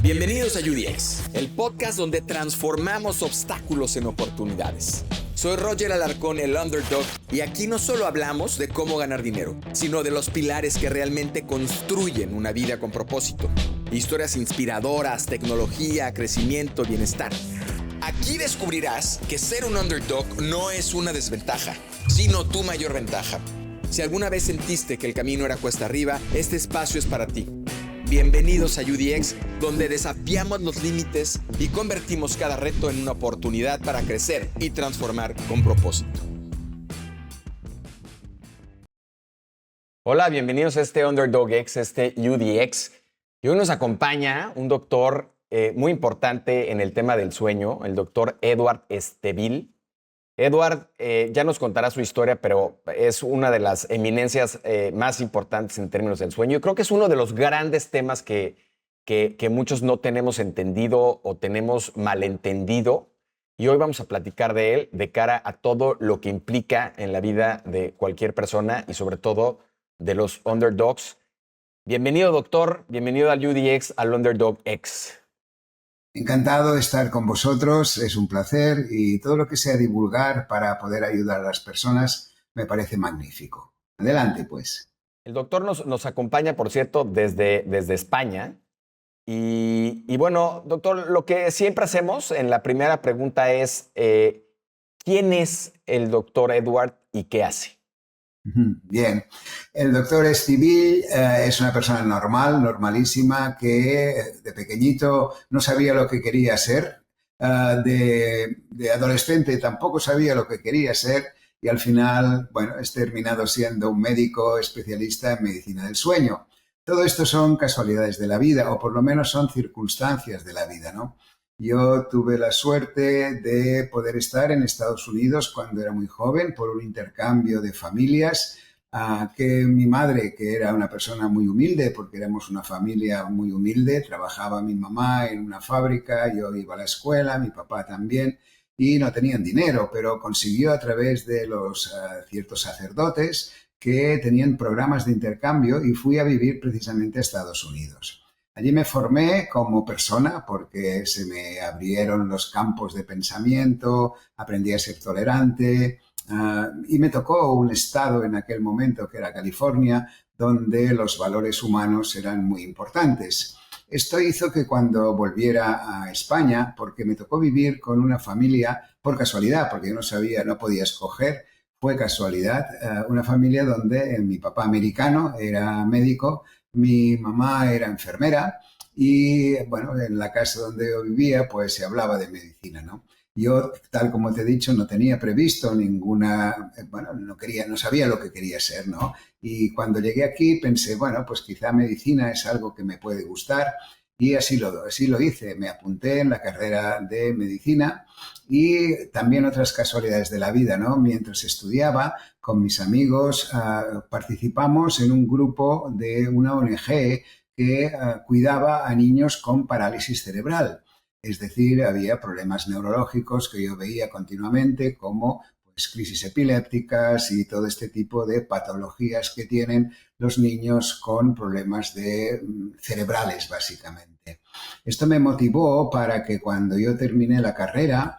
Bienvenidos a UDX, el podcast donde transformamos obstáculos en oportunidades. Soy Roger Alarcón, el Underdog, y aquí no solo hablamos de cómo ganar dinero, sino de los pilares que realmente construyen una vida con propósito. Historias inspiradoras, tecnología, crecimiento, bienestar. Aquí descubrirás que ser un underdog no es una desventaja, sino tu mayor ventaja. Si alguna vez sentiste que el camino era cuesta arriba, este espacio es para ti. Bienvenidos a UDX, donde desafiamos los límites y convertimos cada reto en una oportunidad para crecer y transformar con propósito. Hola, bienvenidos a este Underdog X, este UDX. Y hoy nos acompaña un doctor muy importante en el tema del sueño, el doctor Edward Estevil. Edward ya nos contará su historia, pero es una de las eminencias más importantes en términos del sueño. Yo creo que es uno de los grandes temas que muchos no tenemos entendido o tenemos malentendido. Y hoy vamos a platicar de él de cara a todo lo que implica en la vida de cualquier persona y sobre todo de los underdogs. Bienvenido, doctor. Bienvenido al UDX, al Underdog X. Encantado de estar con vosotros, es un placer y todo lo que sea divulgar para poder ayudar a las personas me parece magnífico. Adelante, pues. El doctor nos acompaña, por cierto, desde España. Y bueno, doctor, lo que siempre hacemos en la primera pregunta es, ¿quién es el doctor Edward y qué hace? Bien, el doctor Estevil es una persona normal, normalísima, que de pequeñito no sabía lo que quería ser, de adolescente tampoco sabía lo que quería ser y al final, bueno, he terminado siendo un médico especialista en medicina del sueño. Todo esto son casualidades de la vida o por lo menos son circunstancias de la vida, ¿no? Yo tuve la suerte de poder estar en Estados Unidos cuando era muy joven por un intercambio de familias, que mi madre, que era una persona muy humilde, porque éramos una familia muy humilde, trabajaba mi mamá en una fábrica, yo iba a la escuela, mi papá también, y no tenían dinero, pero consiguió a través de los ciertos sacerdotes que tenían programas de intercambio y fui a vivir precisamente a Estados Unidos. Allí me formé como persona porque se me abrieron los campos de pensamiento, aprendí a ser tolerante y me tocó un estado en aquel momento que era California, donde los valores humanos eran muy importantes. Esto hizo que cuando volviera a España, porque me tocó vivir con una familia por casualidad, porque yo no sabía, no podía escoger, fue casualidad, una familia donde mi papá americano era médico, mi mamá era enfermera y, bueno, en la casa donde yo vivía, pues se hablaba de medicina, ¿no? Yo, tal como te he dicho, no tenía previsto ninguna, bueno, no sabía lo que quería ser, ¿no? Y cuando llegué aquí pensé, bueno, pues quizá medicina es algo que me puede gustar y así lo hice. Me apunté en la carrera de medicina y también otras casualidades de la vida, ¿no? Mientras estudiaba, con mis amigos participamos en un grupo de una ONG que cuidaba a niños con parálisis cerebral. Es decir, había problemas neurológicos que yo veía continuamente como pues, crisis epilépticas y todo este tipo de patologías que tienen los niños con problemas cerebrales, básicamente. Esto me motivó para que cuando yo terminé la carrera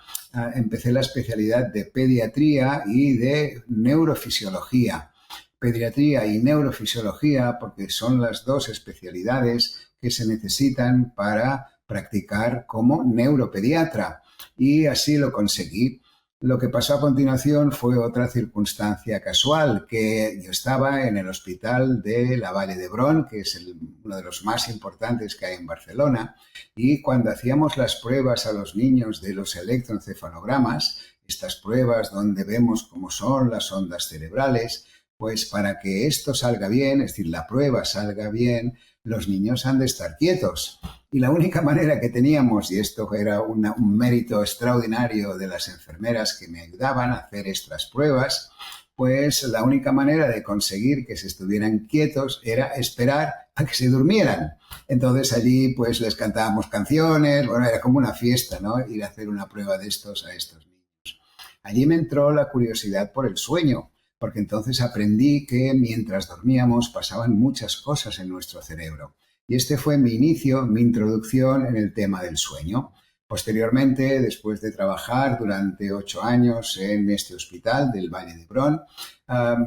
empecé la especialidad de pediatría y de neurofisiología. Pediatría y neurofisiología porque son las dos especialidades que se necesitan para practicar como neuropediatra y así lo conseguí. Lo que pasó a continuación fue otra circunstancia casual, que yo estaba en el hospital de la Vall d'Hebron, que es uno de los más importantes que hay en Barcelona, y cuando hacíamos las pruebas a los niños de los electroencefalogramas, estas pruebas donde vemos cómo son las ondas cerebrales, pues para que esto salga bien, es decir, la prueba salga bien, los niños han de estar quietos. Y la única manera que teníamos, y esto era un mérito extraordinario de las enfermeras que me ayudaban a hacer estas pruebas, pues la única manera de conseguir que se estuvieran quietos era esperar a que se durmieran. Entonces allí pues les cantábamos canciones, bueno, era como una fiesta, ¿no? Ir a hacer una prueba de estos a estos niños. Allí me entró la curiosidad por el sueño, porque entonces aprendí que mientras dormíamos pasaban muchas cosas en nuestro cerebro Y este fue mi inicio, mi introducción en el tema del sueño. Posteriormente, después de trabajar durante 8 años en este hospital del Valle de Hebrón,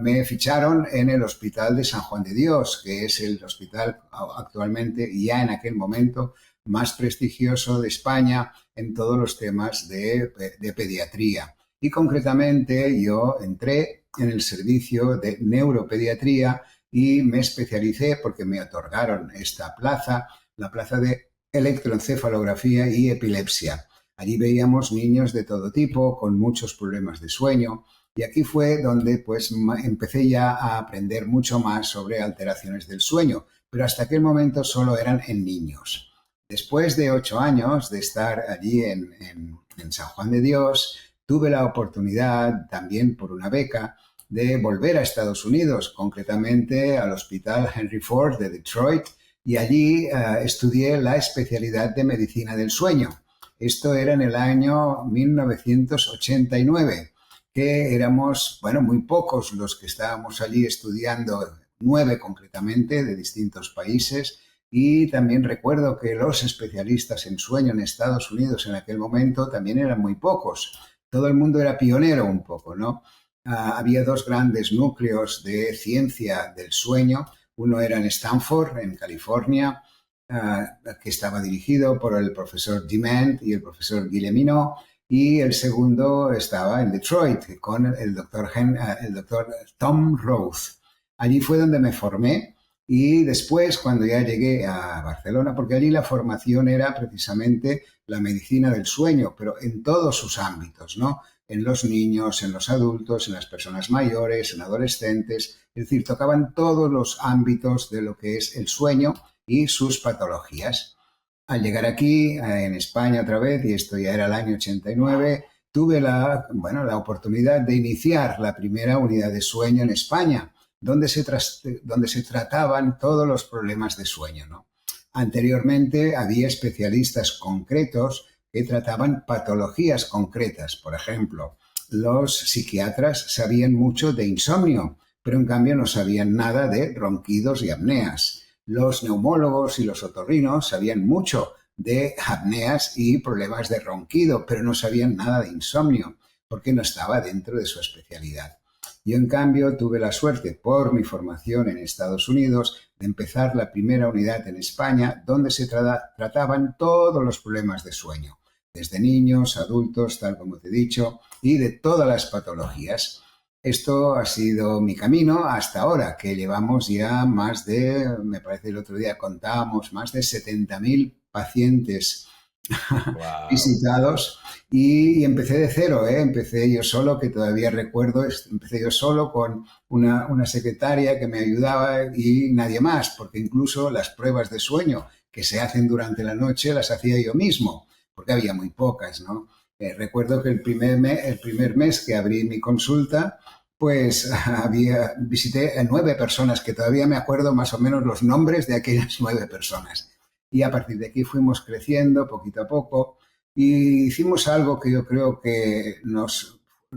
me ficharon en el Hospital de San Juan de Dios, que es el hospital actualmente y ya en aquel momento más prestigioso de España en todos los temas de pediatría. Y concretamente yo entré en el servicio de neuropediatría y me especialicé porque me otorgaron esta plaza, la plaza de electroencefalografía y epilepsia. Allí veíamos niños de todo tipo, con muchos problemas de sueño, y aquí fue donde pues empecé ya a aprender mucho más sobre alteraciones del sueño, pero hasta aquel momento solo eran en niños. Después de 8 años de estar allí en San Juan de Dios, tuve la oportunidad, también por una beca, de volver a Estados Unidos, concretamente al Hospital Henry Ford de Detroit, y allí estudié la especialidad de medicina del sueño. Esto era en el año 1989, que éramos, muy pocos los que estábamos allí estudiando, 9 concretamente, de distintos países, y también recuerdo que los especialistas en sueño en Estados Unidos en aquel momento también eran muy pocos. Todo el mundo era pionero un poco, ¿no? Había 2 grandes núcleos de ciencia del sueño. Uno era en Stanford, en California, que estaba dirigido por el profesor Dement y el profesor Guilleminot, y el segundo estaba en Detroit con el doctor Tom Roth. Allí fue donde me formé y después, cuando ya llegué a Barcelona, porque allí la formación era precisamente la medicina del sueño, pero en todos sus ámbitos, ¿no? En los niños, en los adultos, en las personas mayores, en adolescentes. Es decir, tocaban todos los ámbitos de lo que es el sueño y sus patologías. Al llegar aquí, en España otra vez, y esto ya era el año 89, tuve la oportunidad de iniciar la primera unidad de sueño en España, donde se trataban todos los problemas de sueño, ¿no? Anteriormente había especialistas concretos que trataban patologías concretas. Por ejemplo, los psiquiatras sabían mucho de insomnio, pero en cambio no sabían nada de ronquidos y apneas. Los neumólogos y los otorrinos sabían mucho de apneas y problemas de ronquido, pero no sabían nada de insomnio, porque no estaba dentro de su especialidad. Yo, en cambio, tuve la suerte, por mi formación en Estados Unidos, de empezar la primera unidad en España, donde se trataban todos los problemas de sueño, desde niños, adultos, tal como te he dicho, y de todas las patologías. Esto ha sido mi camino hasta ahora, que llevamos ya más de, me parece el otro día contábamos, más de 70.000 pacientes wow. visitados, y empecé de cero, empecé yo solo, que todavía recuerdo, empecé yo solo con una secretaria que me ayudaba y nadie más, porque incluso las pruebas de sueño que se hacen durante la noche las hacía yo mismo, porque había muy pocas, ¿no? Recuerdo que el primer mes que abrí mi consulta, pues visité a 9 personas, que todavía me acuerdo más o menos los nombres de aquellas 9 personas. Y a partir de aquí fuimos creciendo poquito a poco y hicimos algo que yo creo que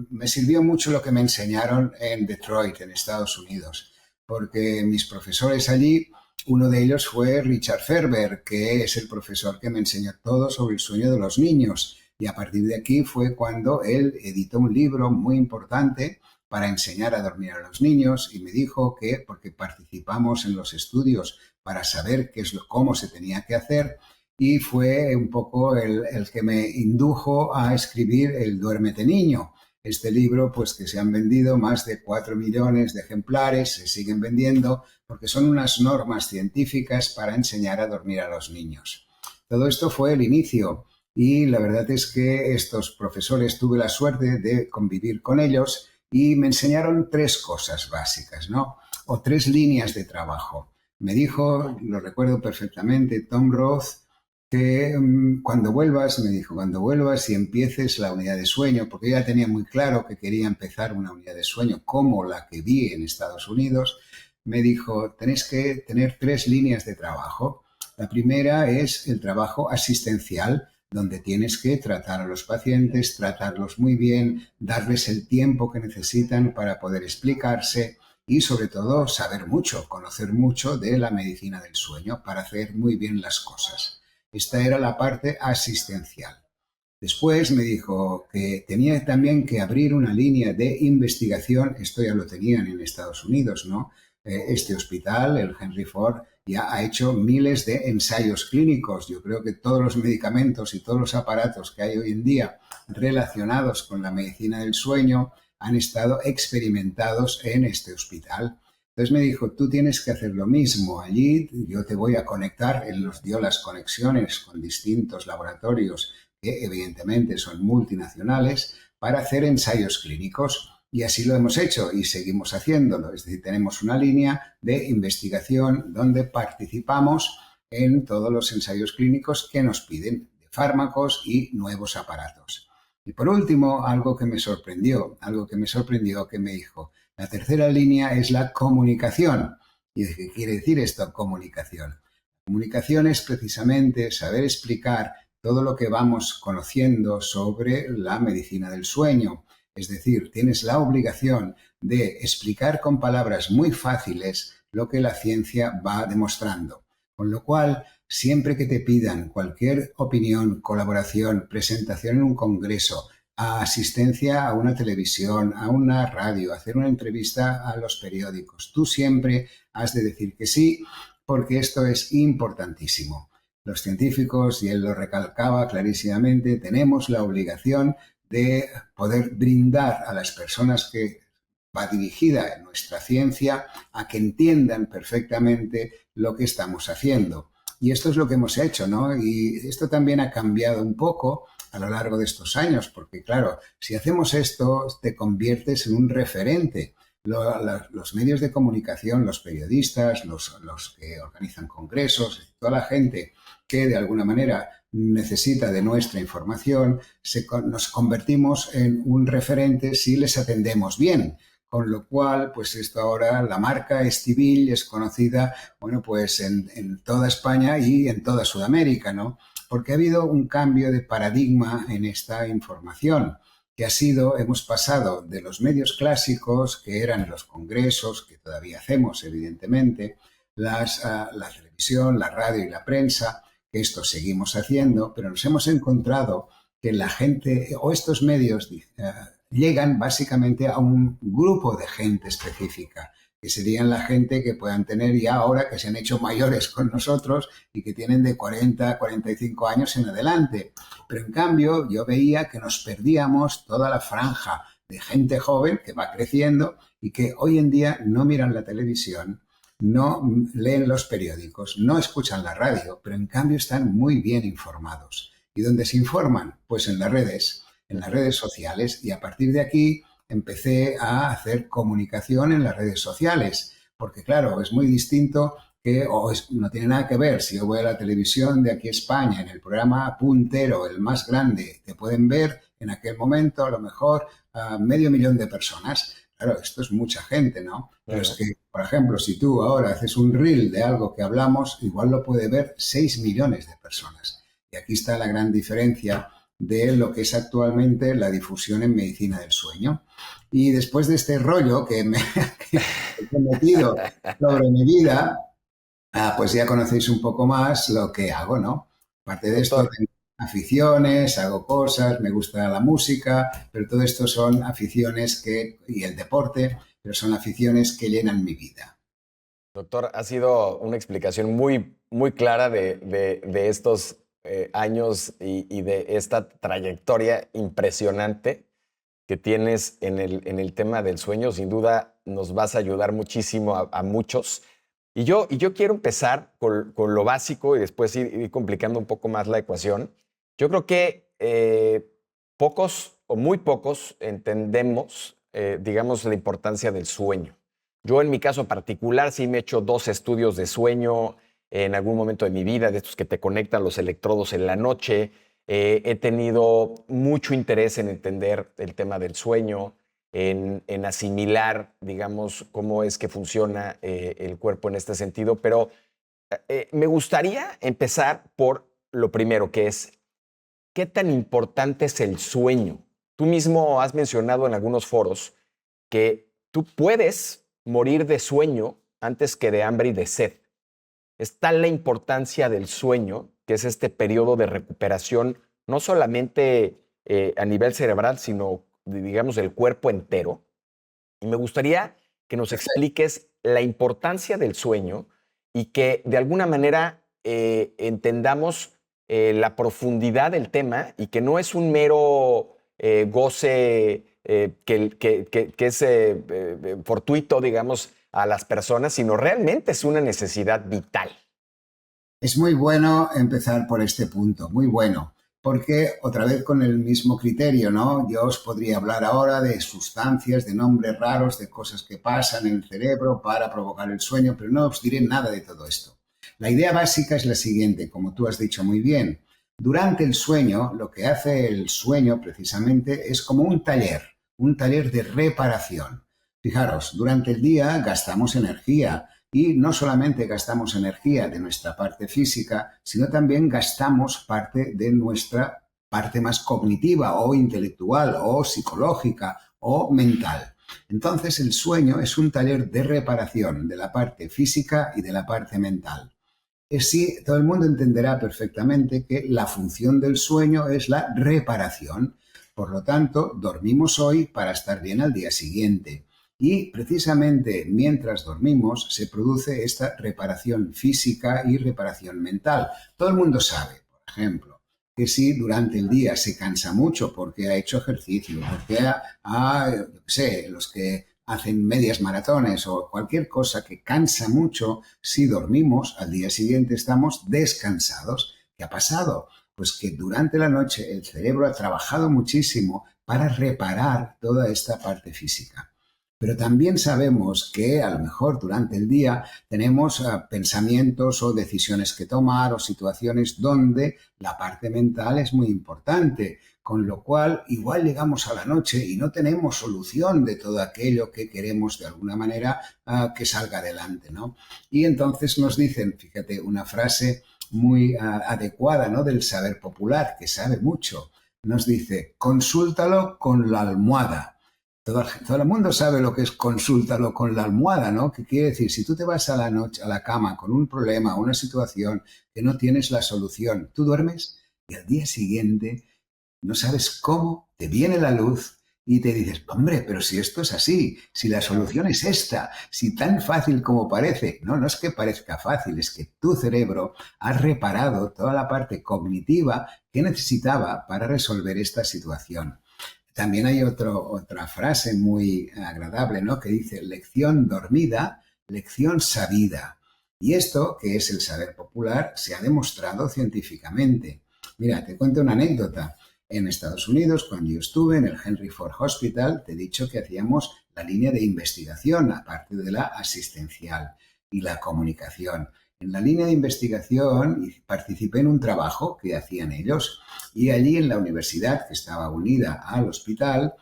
me sirvió mucho, lo que me enseñaron en Detroit, en Estados Unidos, porque mis profesores allí, uno de ellos fue Richard Ferber, que es el profesor que me enseñó todo sobre el sueño de los niños, y a partir de aquí fue cuando él editó un libro muy importante para enseñar a dormir a los niños, y me dijo que, porque participamos en los estudios para saber cómo se tenía que hacer, y fue un poco el que me indujo a escribir el Duérmete Niño. Este libro, pues, que se han vendido más de 4 millones de ejemplares, se siguen vendiendo, porque son unas normas científicas para enseñar a dormir a los niños. Todo esto fue el inicio, y la verdad es que estos profesores tuve la suerte de convivir con ellos y me enseñaron 3 cosas básicas, ¿no? O 3 líneas de trabajo. Me dijo, lo recuerdo perfectamente, Tom Roth, que cuando vuelvas y empieces la unidad de sueño, porque yo ya tenía muy claro que quería empezar una unidad de sueño como la que vi en Estados Unidos, me dijo, tenéis que tener 3 líneas de trabajo. La primera es el trabajo asistencial, donde tienes que tratar a los pacientes, tratarlos muy bien, darles el tiempo que necesitan para poder explicarse y sobre todo saber mucho, conocer mucho de la medicina del sueño para hacer muy bien las cosas. Esta era la parte asistencial. Después me dijo que tenía también que abrir una línea de investigación, esto ya lo tenían en Estados Unidos, ¿no? Este hospital, el Henry Ford, ya ha hecho miles de ensayos clínicos. Yo creo que todos los medicamentos y todos los aparatos que hay hoy en día relacionados con la medicina del sueño han estado experimentados en este hospital. Entonces me dijo, tú tienes que hacer lo mismo allí, yo te voy a conectar, él nos dio las conexiones con distintos laboratorios que evidentemente son multinacionales, para hacer ensayos clínicos. Y así lo hemos hecho y seguimos haciéndolo. Es decir, tenemos una línea de investigación donde participamos en todos los ensayos clínicos que nos piden de fármacos y nuevos aparatos. Y por último, algo que me sorprendió, que me dijo, la tercera línea es la comunicación. ¿Y qué quiere decir esto, comunicación? Comunicación es precisamente saber explicar todo lo que vamos conociendo sobre la medicina del sueño. Es decir, tienes la obligación de explicar con palabras muy fáciles lo que la ciencia va demostrando. Con lo cual, siempre que te pidan cualquier opinión, colaboración, presentación en un congreso, asistencia a una televisión, a una radio, hacer una entrevista a los periódicos, tú siempre has de decir que sí, porque esto es importantísimo. Los científicos, y él lo recalcaba clarísimamente, tenemos la obligación de poder brindar a las personas que va dirigida en nuestra ciencia a que entiendan perfectamente lo que estamos haciendo. Y esto es lo que hemos hecho, ¿no? Y esto también ha cambiado un poco a lo largo de estos años, porque claro, si hacemos esto, te conviertes en un referente. Los medios de comunicación, los periodistas, los que organizan congresos, toda la gente que de alguna manera necesita de nuestra información, nos convertimos en un referente si les atendemos bien. Con lo cual, pues esto ahora, la marca Estivil es conocida, bueno, pues en toda España y en toda Sudamérica, ¿no? Porque ha habido un cambio de paradigma en esta información, que ha sido, hemos pasado de los medios clásicos, que eran los congresos, que todavía hacemos, evidentemente, la televisión, la radio y la prensa, que esto seguimos haciendo, pero nos hemos encontrado que la gente, o estos medios, llegan básicamente a un grupo de gente específica, que serían la gente que puedan tener ya ahora, que se han hecho mayores con nosotros y que tienen de 40 a 45 años en adelante. Pero en cambio yo veía que nos perdíamos toda la franja de gente joven que va creciendo y que hoy en día no miran la televisión, no leen los periódicos, no escuchan la radio, pero en cambio están muy bien informados. ¿Y dónde se informan? Pues en las redes sociales, y a partir de aquí empecé a hacer comunicación en las redes sociales, porque claro, es muy distinto no tiene nada que ver si yo voy a la televisión de aquí a España, en el programa puntero, el más grande, te pueden ver en aquel momento a lo mejor a 500.000 de personas. Claro, esto es mucha gente, ¿no? Pero es que, por ejemplo, si tú ahora haces un reel de algo que hablamos, igual lo puede ver 6 millones de personas. Y aquí está la gran diferencia de lo que es actualmente la difusión en medicina del sueño. Y después de este rollo que he metido sobre mi vida, pues ya conocéis un poco más lo que hago, ¿no? Aparte de esto, tengo aficiones, hago cosas, me gusta la música, pero todo esto son aficiones y el deporte, pero son aficiones que llenan mi vida. Doctor, ha sido una explicación muy, muy clara de estos años y de esta trayectoria impresionante que tienes en el tema del sueño. Sin duda nos vas a ayudar muchísimo a muchos. Y yo quiero empezar con lo básico y después ir complicando un poco más la ecuación. Yo creo que pocos o muy pocos entendemos, digamos, la importancia del sueño. Yo en mi caso particular sí me he hecho 2 estudios de sueño en algún momento de mi vida, de estos que te conectan los electrodos en la noche. He tenido mucho interés en entender el tema del sueño, en asimilar, digamos, cómo es que funciona el cuerpo en este sentido. Pero me gustaría empezar por lo primero, que es, ¿qué tan importante es el sueño? Tú mismo has mencionado en algunos foros que tú puedes morir de sueño antes que de hambre y de sed. Es tal la importancia del sueño, que es este periodo de recuperación, no solamente a nivel cerebral, sino, digamos, del cuerpo entero. Y me gustaría que nos expliques la importancia del sueño y que de alguna manera entendamos la profundidad del tema y que no es un mero goce que es fortuito, digamos, a las personas, sino realmente es una necesidad vital. Es muy bueno empezar por este punto, muy bueno, porque otra vez con el mismo criterio, ¿no? Yo os podría hablar ahora de sustancias, de nombres raros, de cosas que pasan en el cerebro para provocar el sueño, pero no os diré nada de todo esto. La idea básica es la siguiente, como tú has dicho muy bien. Durante el sueño, lo que hace el sueño precisamente es como un taller de reparación. Fijaros, durante el día gastamos energía y no solamente gastamos energía de nuestra parte física, sino también gastamos parte de nuestra parte más cognitiva o intelectual o psicológica o mental. Entonces el sueño es un taller de reparación de la parte física y de la parte mental. Sí, todo el mundo entenderá perfectamente que la función del sueño es la reparación. Por lo tanto, dormimos hoy para estar bien al día siguiente. Y precisamente mientras dormimos se produce esta reparación física y reparación mental. Todo el mundo sabe, por ejemplo, que si durante el día se cansa mucho porque ha hecho ejercicio, porque yo qué sé, los que hacen medias maratones o cualquier cosa que cansa mucho, si dormimos, al día siguiente estamos descansados. ¿Qué ha pasado? Pues que durante la noche el cerebro ha trabajado muchísimo para reparar toda esta parte física. Pero también sabemos que a lo mejor durante el día tenemos pensamientos o decisiones que tomar o situaciones donde la parte mental es muy importante, con lo cual igual llegamos a la noche y no tenemos solución de todo aquello que queremos de alguna manera que salga adelante, ¿no? Y entonces nos dicen, fíjate, una frase muy adecuada, ¿no?, del saber popular, que sabe mucho. Nos dice, consúltalo con la almohada. Todo el mundo sabe lo que es consúltalo con la almohada, ¿no? ¿Qué quiere decir? Si tú te vas a la noche, a la cama con un problema, una situación que no tienes la solución, tú duermes y al día siguiente no sabes cómo te viene la luz y te dices, hombre, pero si esto es así, si la solución es esta, si tan fácil como parece. No, no es que parezca fácil, es que tu cerebro ha reparado toda la parte cognitiva que necesitaba para resolver esta situación. También hay otra frase muy agradable, ¿no?, que dice, lección dormida, lección sabida. Y esto, que es el saber popular, se ha demostrado científicamente. Mira, te cuento una anécdota. En Estados Unidos, cuando yo estuve en el Henry Ford Hospital, te he dicho que hacíamos la línea de investigación, aparte de la asistencial y la comunicación. En la línea de investigación participé en un trabajo que hacían ellos y allí en la universidad, que estaba unida al hospital,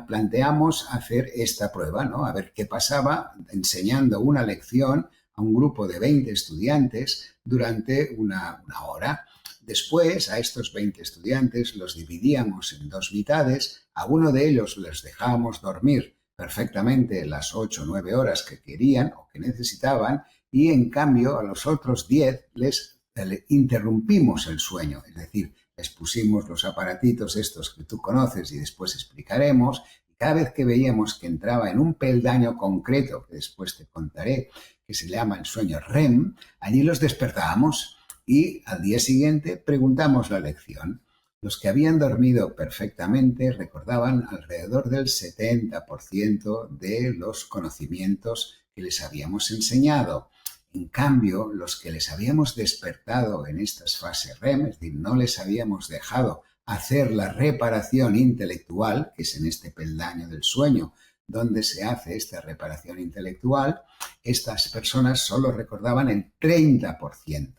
planteamos hacer esta prueba, ¿no? A ver qué pasaba enseñando una lección a un grupo de 20 estudiantes durante una hora. Después, a estos 20 estudiantes los dividíamos en dos mitades, a uno de ellos les dejábamos dormir perfectamente las 8 o 9 horas que querían o que necesitaban y en cambio a los otros 10 les interrumpimos el sueño, es decir, les pusimos los aparatitos estos que tú conoces y después explicaremos, y cada vez que veíamos que entraba en un peldaño concreto, que después te contaré, que se llama el sueño REM, allí los despertábamos y al día siguiente preguntamos la lección. Los que habían dormido perfectamente recordaban alrededor del 70% de los conocimientos que les habíamos enseñado. En cambio, los que les habíamos despertado en estas fases REM, es decir, no les habíamos dejado hacer la reparación intelectual, que es en este peldaño del sueño donde se hace esta reparación intelectual, estas personas solo recordaban el 30%.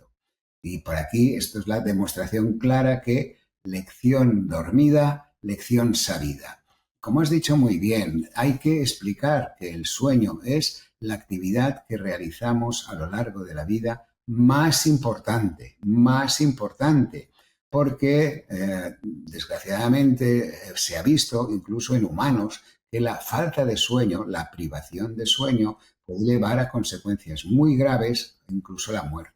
Y por aquí esto es la demostración clara que lección dormida, lección sabida. Como has dicho muy bien, hay que explicar que el sueño es la actividad que realizamos a lo largo de la vida más importante, porque desgraciadamente se ha visto incluso en humanos que la falta de sueño, la privación de sueño, puede llevar a consecuencias muy graves, incluso la muerte.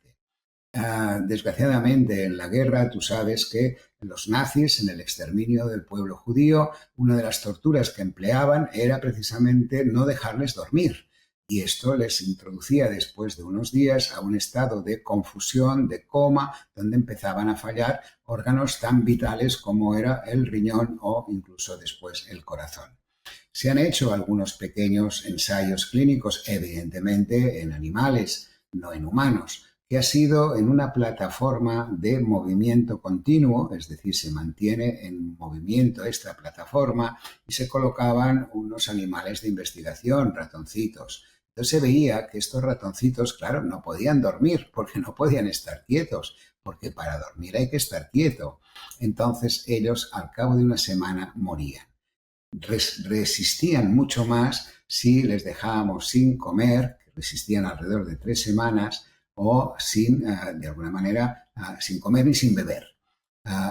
Desgraciadamente, en la guerra, tú sabes que los nazis, en el exterminio del pueblo judío, una de las torturas que empleaban era precisamente no dejarles dormir. Y esto les introducía después de unos días a un estado de confusión, de coma, donde empezaban a fallar órganos tan vitales como era el riñón o incluso después el corazón. Se han hecho algunos pequeños ensayos clínicos, evidentemente en animales, no en humanos, que ha sido en una plataforma de movimiento continuo, es decir, se mantiene en movimiento esta plataforma y se colocaban unos animales de investigación, ratoncitos. Entonces se veía que estos ratoncitos, claro, no podían dormir porque no podían estar quietos, porque para dormir hay que estar quieto. Entonces ellos al cabo de una semana morían. Resistían mucho más si les dejábamos sin comer, que resistían alrededor de 3 semanas, o sin, de alguna manera, sin comer ni sin beber.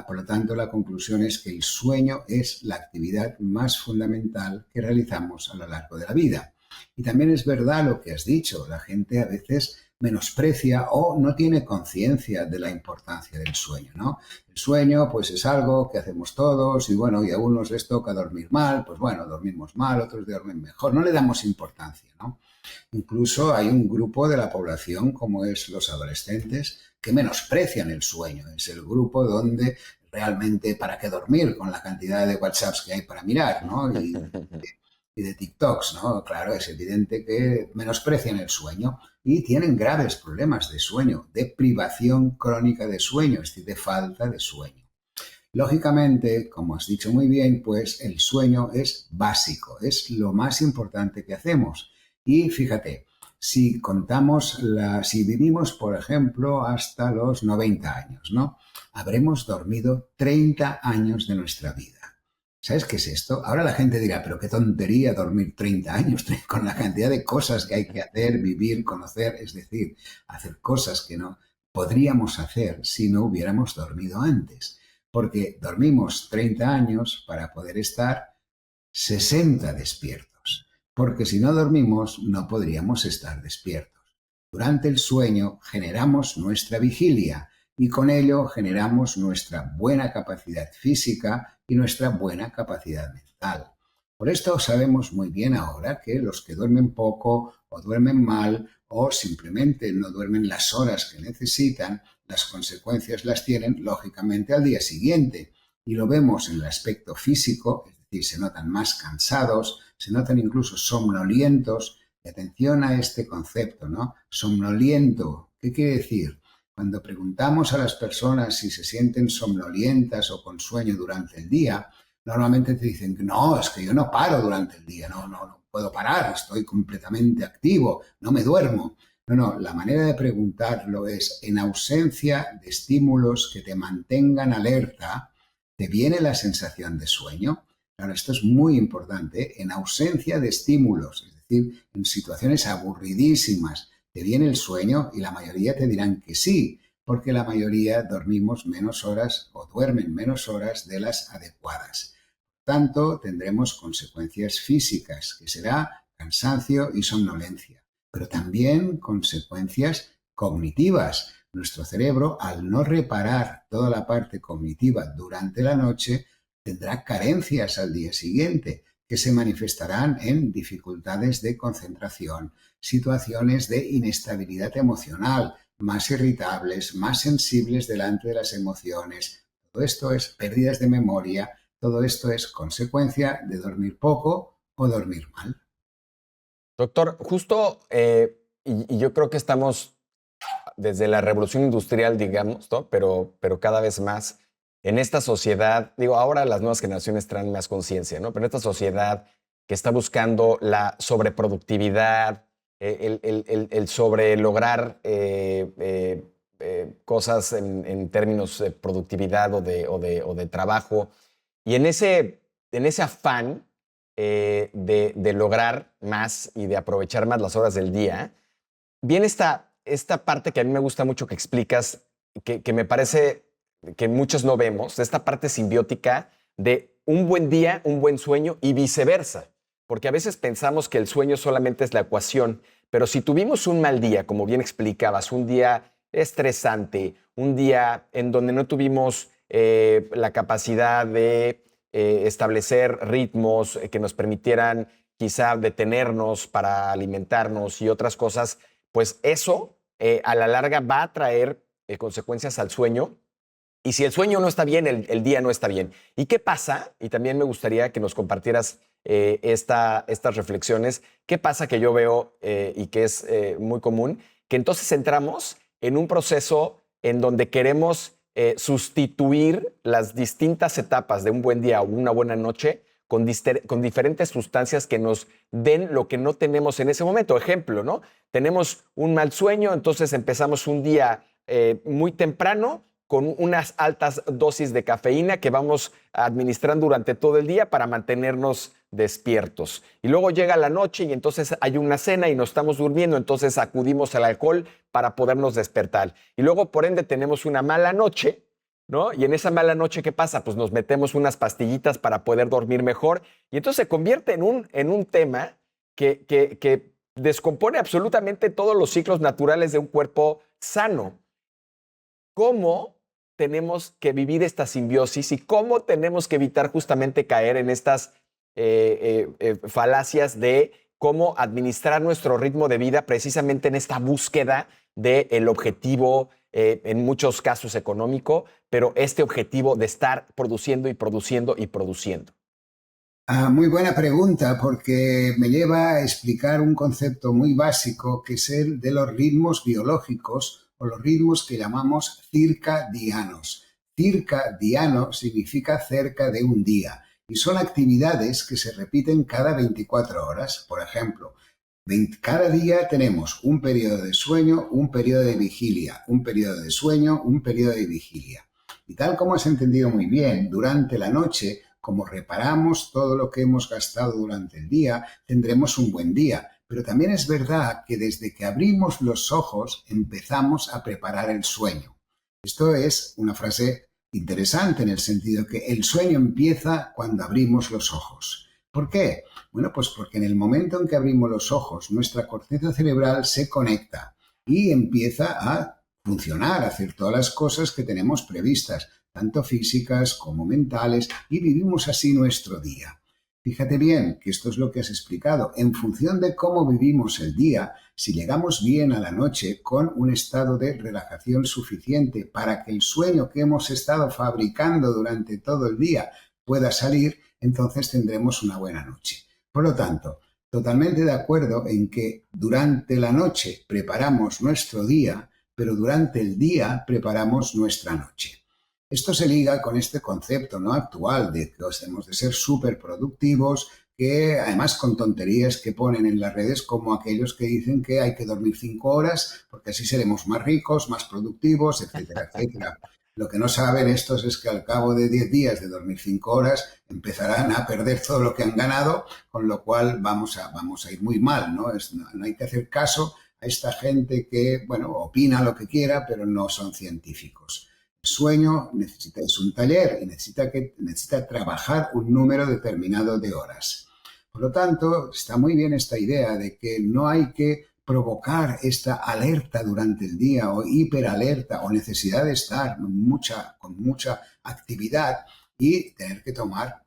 Por lo tanto, la conclusión es que el sueño es la actividad más fundamental que realizamos a lo largo de la vida. Y también es verdad lo que has dicho, la gente a veces menosprecia o no tiene conciencia de la importancia del sueño, ¿no? El sueño, pues es algo que hacemos todos y bueno, y a unos les toca dormir mal, pues bueno, dormimos mal, otros duermen mejor, no le damos importancia, ¿no? Incluso hay un grupo de la población, como es los adolescentes, que menosprecian el sueño. Es el grupo donde realmente para qué dormir con la cantidad de WhatsApps que hay para mirar, ¿no? Y de TikToks, ¿no? Claro, es evidente que menosprecian el sueño y tienen graves problemas de sueño, de privación crónica de sueño, es decir, de falta de sueño. Lógicamente, como has dicho muy bien, pues el sueño es básico, es lo más importante que hacemos. Y fíjate, si si vivimos, por ejemplo, hasta los 90 años, ¿no? Habremos dormido 30 años de nuestra vida. ¿Sabes qué es esto? Ahora la gente dirá, pero qué tontería dormir 30 años con la cantidad de cosas que hay que hacer, vivir, conocer, es decir, hacer cosas que no podríamos hacer si no hubiéramos dormido antes. Porque dormimos 30 años para poder estar 60 despiertos. Porque si no dormimos, no podríamos estar despiertos. Durante el sueño generamos nuestra vigilia y con ello generamos nuestra buena capacidad física y nuestra buena capacidad mental. Por esto sabemos muy bien ahora que los que duermen poco o duermen mal o simplemente no duermen las horas que necesitan, las consecuencias las tienen lógicamente al día siguiente. Y lo vemos en el aspecto físico, es decir, se notan más cansados, se notan incluso somnolientos. Y atención a este concepto, ¿no? Somnoliento, ¿qué quiere decir? Cuando preguntamos a las personas si se sienten somnolientas o con sueño durante el día, normalmente te dicen que no, es que yo no paro durante el día, no puedo parar, estoy completamente activo, no me duermo. No, la manera de preguntarlo es, en ausencia de estímulos que te mantengan alerta, ¿te viene la sensación de sueño? Claro, esto es muy importante, en ausencia de estímulos, es decir, en situaciones aburridísimas, ¿te viene el sueño? Y la mayoría te dirán que sí, porque la mayoría dormimos menos horas o duermen menos horas de las adecuadas. Por tanto, tendremos consecuencias físicas, que será cansancio y somnolencia, pero también consecuencias cognitivas. Nuestro cerebro, al no reparar toda la parte cognitiva durante la noche, tendrá carencias al día siguiente, que se manifestarán en dificultades de concentración, situaciones de inestabilidad emocional, más irritables, más sensibles delante de las emociones. Todo esto es pérdidas de memoria, todo esto es consecuencia de dormir poco o dormir mal. Doctor, justo, y yo creo que estamos desde la revolución industrial, digamos, ¿no? Pero cada vez más en esta sociedad, digo, ahora las nuevas generaciones traen más conciencia, ¿no? Pero en esta sociedad que está buscando la sobreproductividad, el sobre lograr cosas en términos de productividad o de trabajo, y en ese afán de lograr más y de aprovechar más las horas del día, viene esta parte que a mí me gusta mucho que explicas, que me parece que muchos no vemos, esta parte simbiótica de un buen día, un buen sueño y viceversa. porque a veces pensamos que el sueño solamente es la ecuación, pero si tuvimos un mal día, como bien explicabas, un día estresante, un día en donde no tuvimos la capacidad de establecer ritmos que nos permitieran quizá detenernos para alimentarnos y otras cosas, pues eso a la larga va a traer consecuencias al sueño. Y si el sueño no está bien, el día no está bien. ¿Y qué pasa? Y también me gustaría que nos compartieras estas reflexiones. ¿Qué pasa que yo veo y que es muy común? Que entonces entramos en un proceso en donde queremos sustituir las distintas etapas de un buen día o una buena noche con diferentes sustancias que nos den lo que no tenemos en ese momento. Ejemplo, ¿no? Tenemos un mal sueño, entonces empezamos un día muy temprano con unas altas dosis de cafeína que vamos administrando durante todo el día para mantenernos despiertos. Y luego llega la noche y entonces hay una cena y nos estamos durmiendo, entonces acudimos al alcohol para podernos despertar. Y luego, por ende, tenemos una mala noche, ¿no? Y en esa mala noche, ¿qué pasa? Pues nos metemos unas pastillitas para poder dormir mejor y entonces se convierte en un tema que descompone absolutamente todos los ciclos naturales de un cuerpo sano. ¿Cómo tenemos que vivir esta simbiosis y cómo tenemos que evitar justamente caer en estas falacias de cómo administrar nuestro ritmo de vida precisamente en esta búsqueda del objetivo, en muchos casos económico, pero este objetivo de estar produciendo y produciendo y produciendo? Muy buena pregunta, porque me lleva a explicar un concepto muy básico que es el de los ritmos biológicos o los ritmos que llamamos circadianos. Circadiano significa cerca de un día y son actividades que se repiten cada 24 horas. Por ejemplo, cada día tenemos un periodo de sueño, un periodo de vigilia, un periodo de sueño, un periodo de vigilia. Y tal como has entendido muy bien, durante la noche, como reparamos todo lo que hemos gastado durante el día, tendremos un buen día. Pero también es verdad que desde que abrimos los ojos empezamos a preparar el sueño. Esto es una frase interesante en el sentido que el sueño empieza cuando abrimos los ojos. ¿Por qué? Bueno, pues porque en el momento en que abrimos los ojos, nuestra corteza cerebral se conecta y empieza a funcionar, a hacer todas las cosas que tenemos previstas, tanto físicas como mentales, y vivimos así nuestro día. Fíjate bien que esto es lo que has explicado. En función de cómo vivimos el día, si llegamos bien a la noche con un estado de relajación suficiente para que el sueño que hemos estado fabricando durante todo el día pueda salir, entonces tendremos una buena noche. Por lo tanto, totalmente de acuerdo en que durante la noche preparamos nuestro día, pero durante el día preparamos nuestra noche. Esto se liga con este concepto, ¿no?, actual de que hemos de ser súper productivos, que además con tonterías que ponen en las redes como aquellos que dicen que hay que dormir 5 horas porque así seremos más ricos, más productivos, etcétera, etcétera. Lo que no saben estos es que al cabo de 10 días de dormir 5 horas empezarán a perder todo lo que han ganado, con lo cual vamos a ir muy mal, ¿no? No hay que hacer caso a esta gente que, bueno, opina lo que quiera, pero no son científicos. El sueño es un taller y necesita trabajar un número determinado de horas. Por lo tanto, está muy bien esta idea de que no hay que provocar esta alerta durante el día o hiperalerta o necesidad de estar con mucha actividad y tener que tomar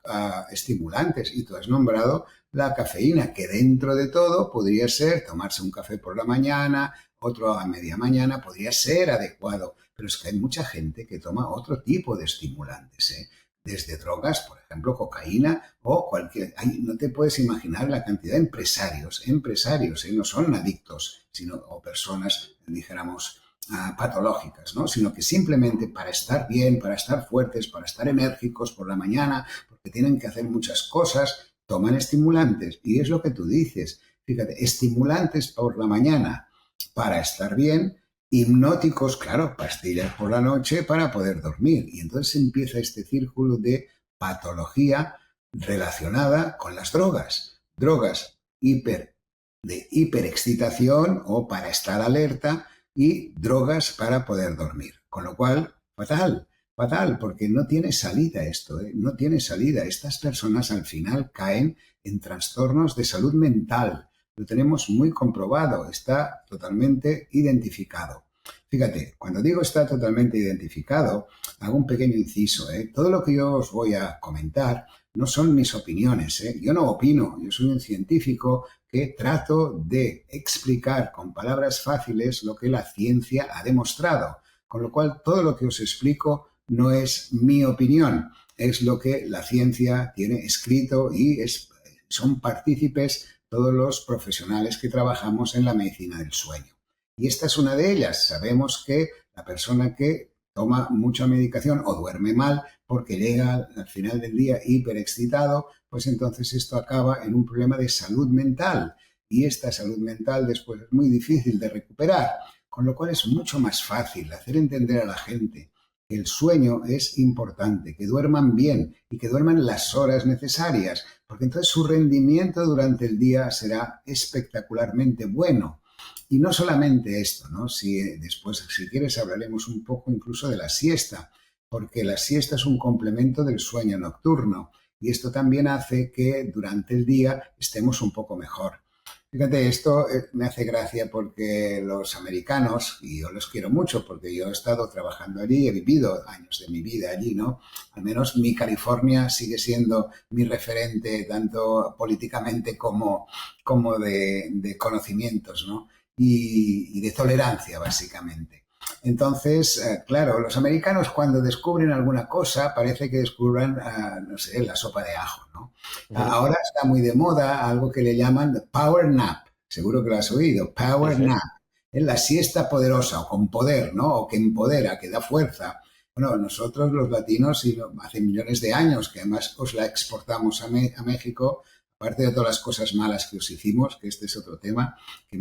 estimulantes. Y tú has nombrado la cafeína, que dentro de todo podría ser tomarse un café por la mañana, otro a media mañana, podría ser adecuado. Pero es que hay mucha gente que toma otro tipo de estimulantes, ¿eh? Desde drogas, por ejemplo, cocaína o cualquier... no te puedes imaginar la cantidad de empresarios, no son adictos, o personas, dijéramos, patológicas, ¿no? Sino que simplemente para estar bien, para estar fuertes, para estar enérgicos por la mañana, porque tienen que hacer muchas cosas, toman estimulantes. Y es lo que tú dices. Fíjate, estimulantes por la mañana para estar bien, hipnóticos, claro, pastillas por la noche para poder dormir. Y entonces empieza este círculo de patología relacionada con las drogas. Drogas de hiperexcitación o para estar alerta y drogas para poder dormir. Con lo cual, fatal. fatal, porque no tiene salida esto, ¿eh? No tiene salida. Estas personas al final caen en trastornos de salud mental. Lo tenemos muy comprobado, está totalmente identificado. Fíjate, cuando digo está totalmente identificado, hago un pequeño inciso, ¿eh? Todo lo que yo os voy a comentar no son mis opiniones, ¿eh? Yo no opino, yo soy un científico que trato de explicar con palabras fáciles lo que la ciencia ha demostrado. Con lo cual, todo lo que os explico no es mi opinión, es lo que la ciencia tiene escrito y son partícipes todos los profesionales que trabajamos en la medicina del sueño. Y esta es una de ellas. Sabemos que la persona que toma mucha medicación o duerme mal porque llega al final del día hiperexcitado, pues entonces esto acaba en un problema de salud mental. Y esta salud mental después es muy difícil de recuperar. Con lo cual es mucho más fácil hacer entender a la gente que el sueño es importante, que duerman bien y que duerman las horas necesarias, porque entonces su rendimiento durante el día será espectacularmente bueno. Y no solamente esto, ¿no? Después, si quieres, hablaremos un poco incluso de la siesta, porque la siesta es un complemento del sueño nocturno y esto también hace que durante el día estemos un poco mejor. Fíjate, esto me hace gracia porque los americanos, y yo los quiero mucho porque yo he estado trabajando allí, he vivido años de mi vida allí, ¿no? Al menos mi California sigue siendo mi referente tanto políticamente como de conocimientos, ¿no? Y de tolerancia, básicamente. Entonces, claro, los americanos cuando descubren alguna cosa parece que descubran, no sé, la sopa de ajo, ¿no? Ahora está muy de moda algo que le llaman power nap. Seguro que lo has oído. Power nap. Es la siesta poderosa o con poder, ¿no? O que empodera, que da fuerza. Bueno, nosotros los latinos, y hace millones de años que además os la exportamos a México, aparte de todas las cosas malas que os hicimos, que este es otro tema, que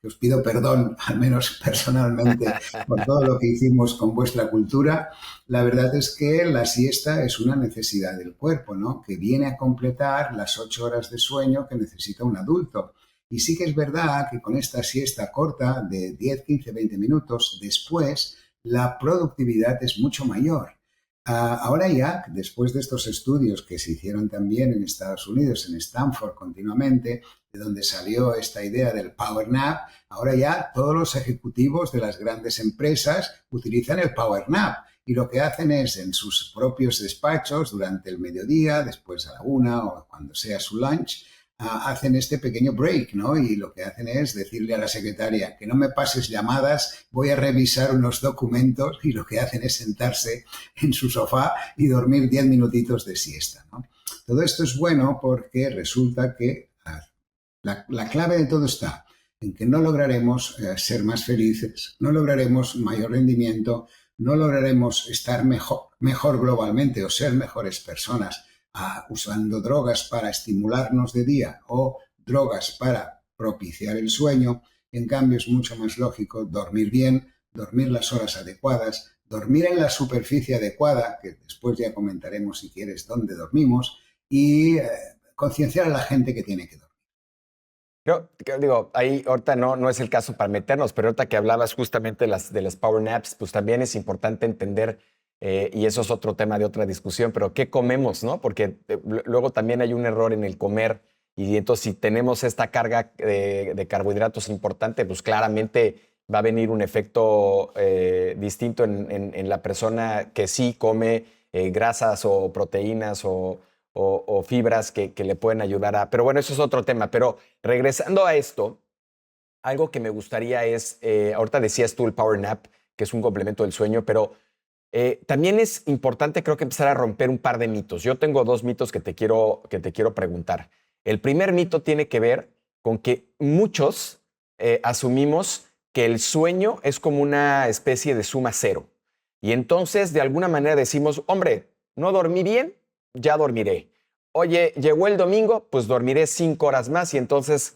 os pido perdón, al menos personalmente, por todo lo que hicimos con vuestra cultura. La verdad es que la siesta es una necesidad del cuerpo, ¿no? Que viene a completar las 8 horas de sueño que necesita un adulto. Y sí que es verdad que con esta siesta corta de 10, 15, 20 minutos, después la productividad es mucho mayor. Ahora ya, después de estos estudios que se hicieron también en Estados Unidos, en Stanford continuamente, de donde salió esta idea del power nap, ahora ya todos los ejecutivos de las grandes empresas utilizan el power nap y lo que hacen es en sus propios despachos durante el mediodía, después a la 1 o cuando sea su lunch, hacen este pequeño break, ¿no? Y lo que hacen es decirle a la secretaria que no me pases llamadas, voy a revisar unos documentos, y lo que hacen es sentarse en su sofá y dormir 10 minutitos de siesta, ¿no? Todo esto es bueno porque resulta que la clave de todo está en que no lograremos ser más felices, no lograremos mayor rendimiento, no lograremos estar mejor globalmente o ser mejores personas usando drogas para estimularnos de día o drogas para propiciar el sueño. En cambio, es mucho más lógico dormir bien, dormir las horas adecuadas, dormir en la superficie adecuada, que después ya comentaremos si quieres dónde dormimos, y concienciar a la gente que tiene que dormir. Yo digo, ahí ahorita no es el caso para meternos, pero ahorita que hablabas justamente de las power naps, pues también es importante entender, y eso es otro tema de otra discusión, pero ¿qué comemos, no? Porque luego también hay un error en el comer, y entonces si tenemos esta carga de carbohidratos importante, pues claramente va a venir un efecto distinto en la persona que sí come grasas o proteínas o fibras que le pueden ayudar a... Pero bueno, eso es otro tema. Pero regresando a esto, algo que me gustaría es, ahorita decías tú el Power Nap, que es un complemento del sueño, pero también es importante, creo que empezar a romper un par de mitos. Yo tengo 2 mitos que te quiero preguntar. El primer mito tiene que ver con que muchos asumimos que el sueño es como una especie de suma cero. Y entonces, de alguna manera decimos, hombre, no dormí bien, ya dormiré. Oye, llegó el domingo, pues dormiré 5 horas más y entonces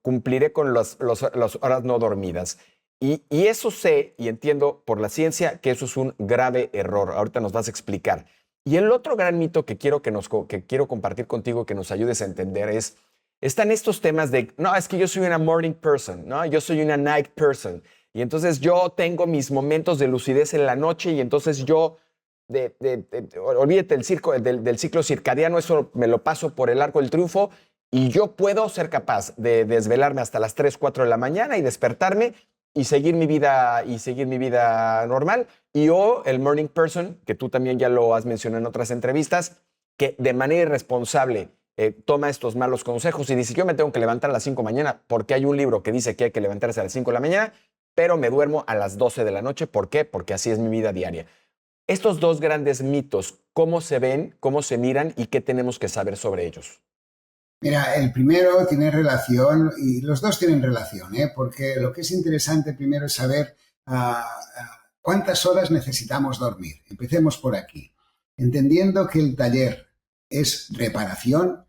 cumpliré con las horas no dormidas. Y eso sé y entiendo por la ciencia que eso es un grave error. Ahorita nos vas a explicar. Y el otro gran mito que quiero compartir contigo, que nos ayudes a entender están estos temas de, no, es que yo soy una morning person, ¿no? Yo soy una night person. Y entonces yo tengo mis momentos de lucidez en la noche y entonces yo olvídate del ciclo circadiano, eso me lo paso por el arco del triunfo y yo puedo ser capaz de desvelarme hasta las 3, 4 de la mañana y despertarme y seguir mi vida normal. Y o el morning person, que tú también ya lo has mencionado en otras entrevistas, que de manera irresponsable toma estos malos consejos y dice, yo me tengo que levantar a las 5 de la mañana porque hay un libro que dice que hay que levantarse a las 5 de la mañana, pero me duermo a las 12 de la noche. ¿Por qué? Porque así es mi vida diaria. Estos dos grandes mitos, ¿cómo se ven, cómo se miran y qué tenemos que saber sobre ellos? Mira, el primero tiene relación, y los dos tienen relación, porque lo que es interesante primero es saber cuántas horas necesitamos dormir. Empecemos por aquí. Entendiendo que el taller es reparación,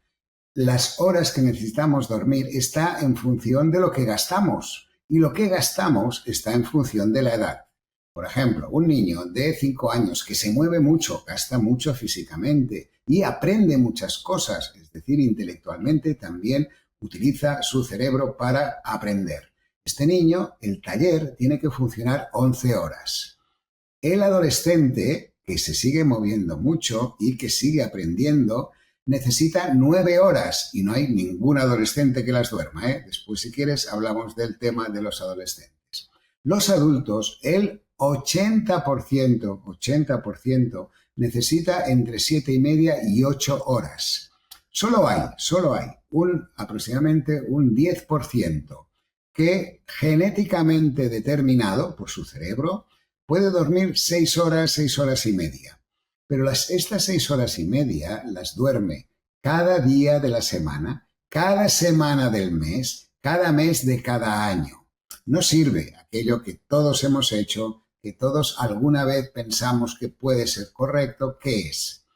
las horas que necesitamos dormir está en función de lo que gastamos, y lo que gastamos está en función de la edad. Por ejemplo, un niño de 5 años que se mueve mucho, gasta mucho físicamente y aprende muchas cosas, es decir, intelectualmente también utiliza su cerebro para aprender. Este niño, el taller, tiene que funcionar 11 horas. El adolescente, que se sigue moviendo mucho y que sigue aprendiendo, necesita 9 horas y no hay ningún adolescente que las duerma. Después, si quieres, hablamos del tema de los adolescentes. Los adultos, el 80% necesita entre 7,5 y 8 horas. Solo hay aproximadamente un 10% que genéticamente determinado por su cerebro puede dormir 6 horas, 6 horas y media. Pero estas 6 horas y media las duerme cada día de la semana, cada semana del mes, cada mes de cada año. No sirve aquello que todos hemos hecho, que todos alguna vez pensamos que puede ser correcto, que es: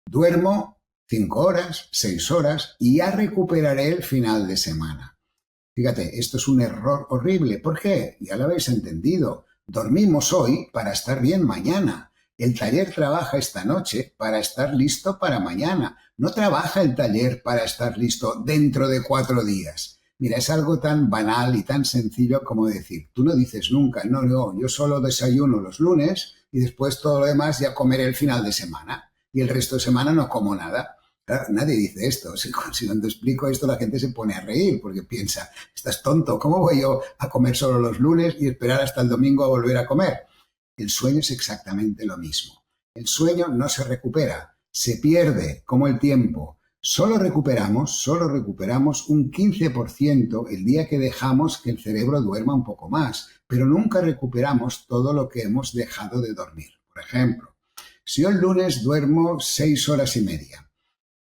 duermo 5 horas, 6 horas y ya recuperaré el final de semana. Fíjate, esto es un error horrible. ¿Por qué? Ya lo habéis entendido. Dormimos hoy para estar bien mañana. El taller trabaja esta noche para estar listo para mañana. No trabaja el taller para estar listo dentro de 4 días. Mira, es algo tan banal y tan sencillo como decir, tú no dices nunca, no, yo solo desayuno los lunes y después todo lo demás ya comeré el final de semana y el resto de semana no como nada. Claro, nadie dice esto. Si cuando explico esto la gente se pone a reír porque piensa, estás tonto, ¿cómo voy yo a comer solo los lunes y esperar hasta el domingo a volver a comer? El sueño es exactamente lo mismo. El sueño no se recupera, se pierde como el tiempo. Solo recuperamos un 15% el día que dejamos que el cerebro duerma un poco más, pero nunca recuperamos todo lo que hemos dejado de dormir. Por ejemplo, si yo el lunes duermo 6 horas y media,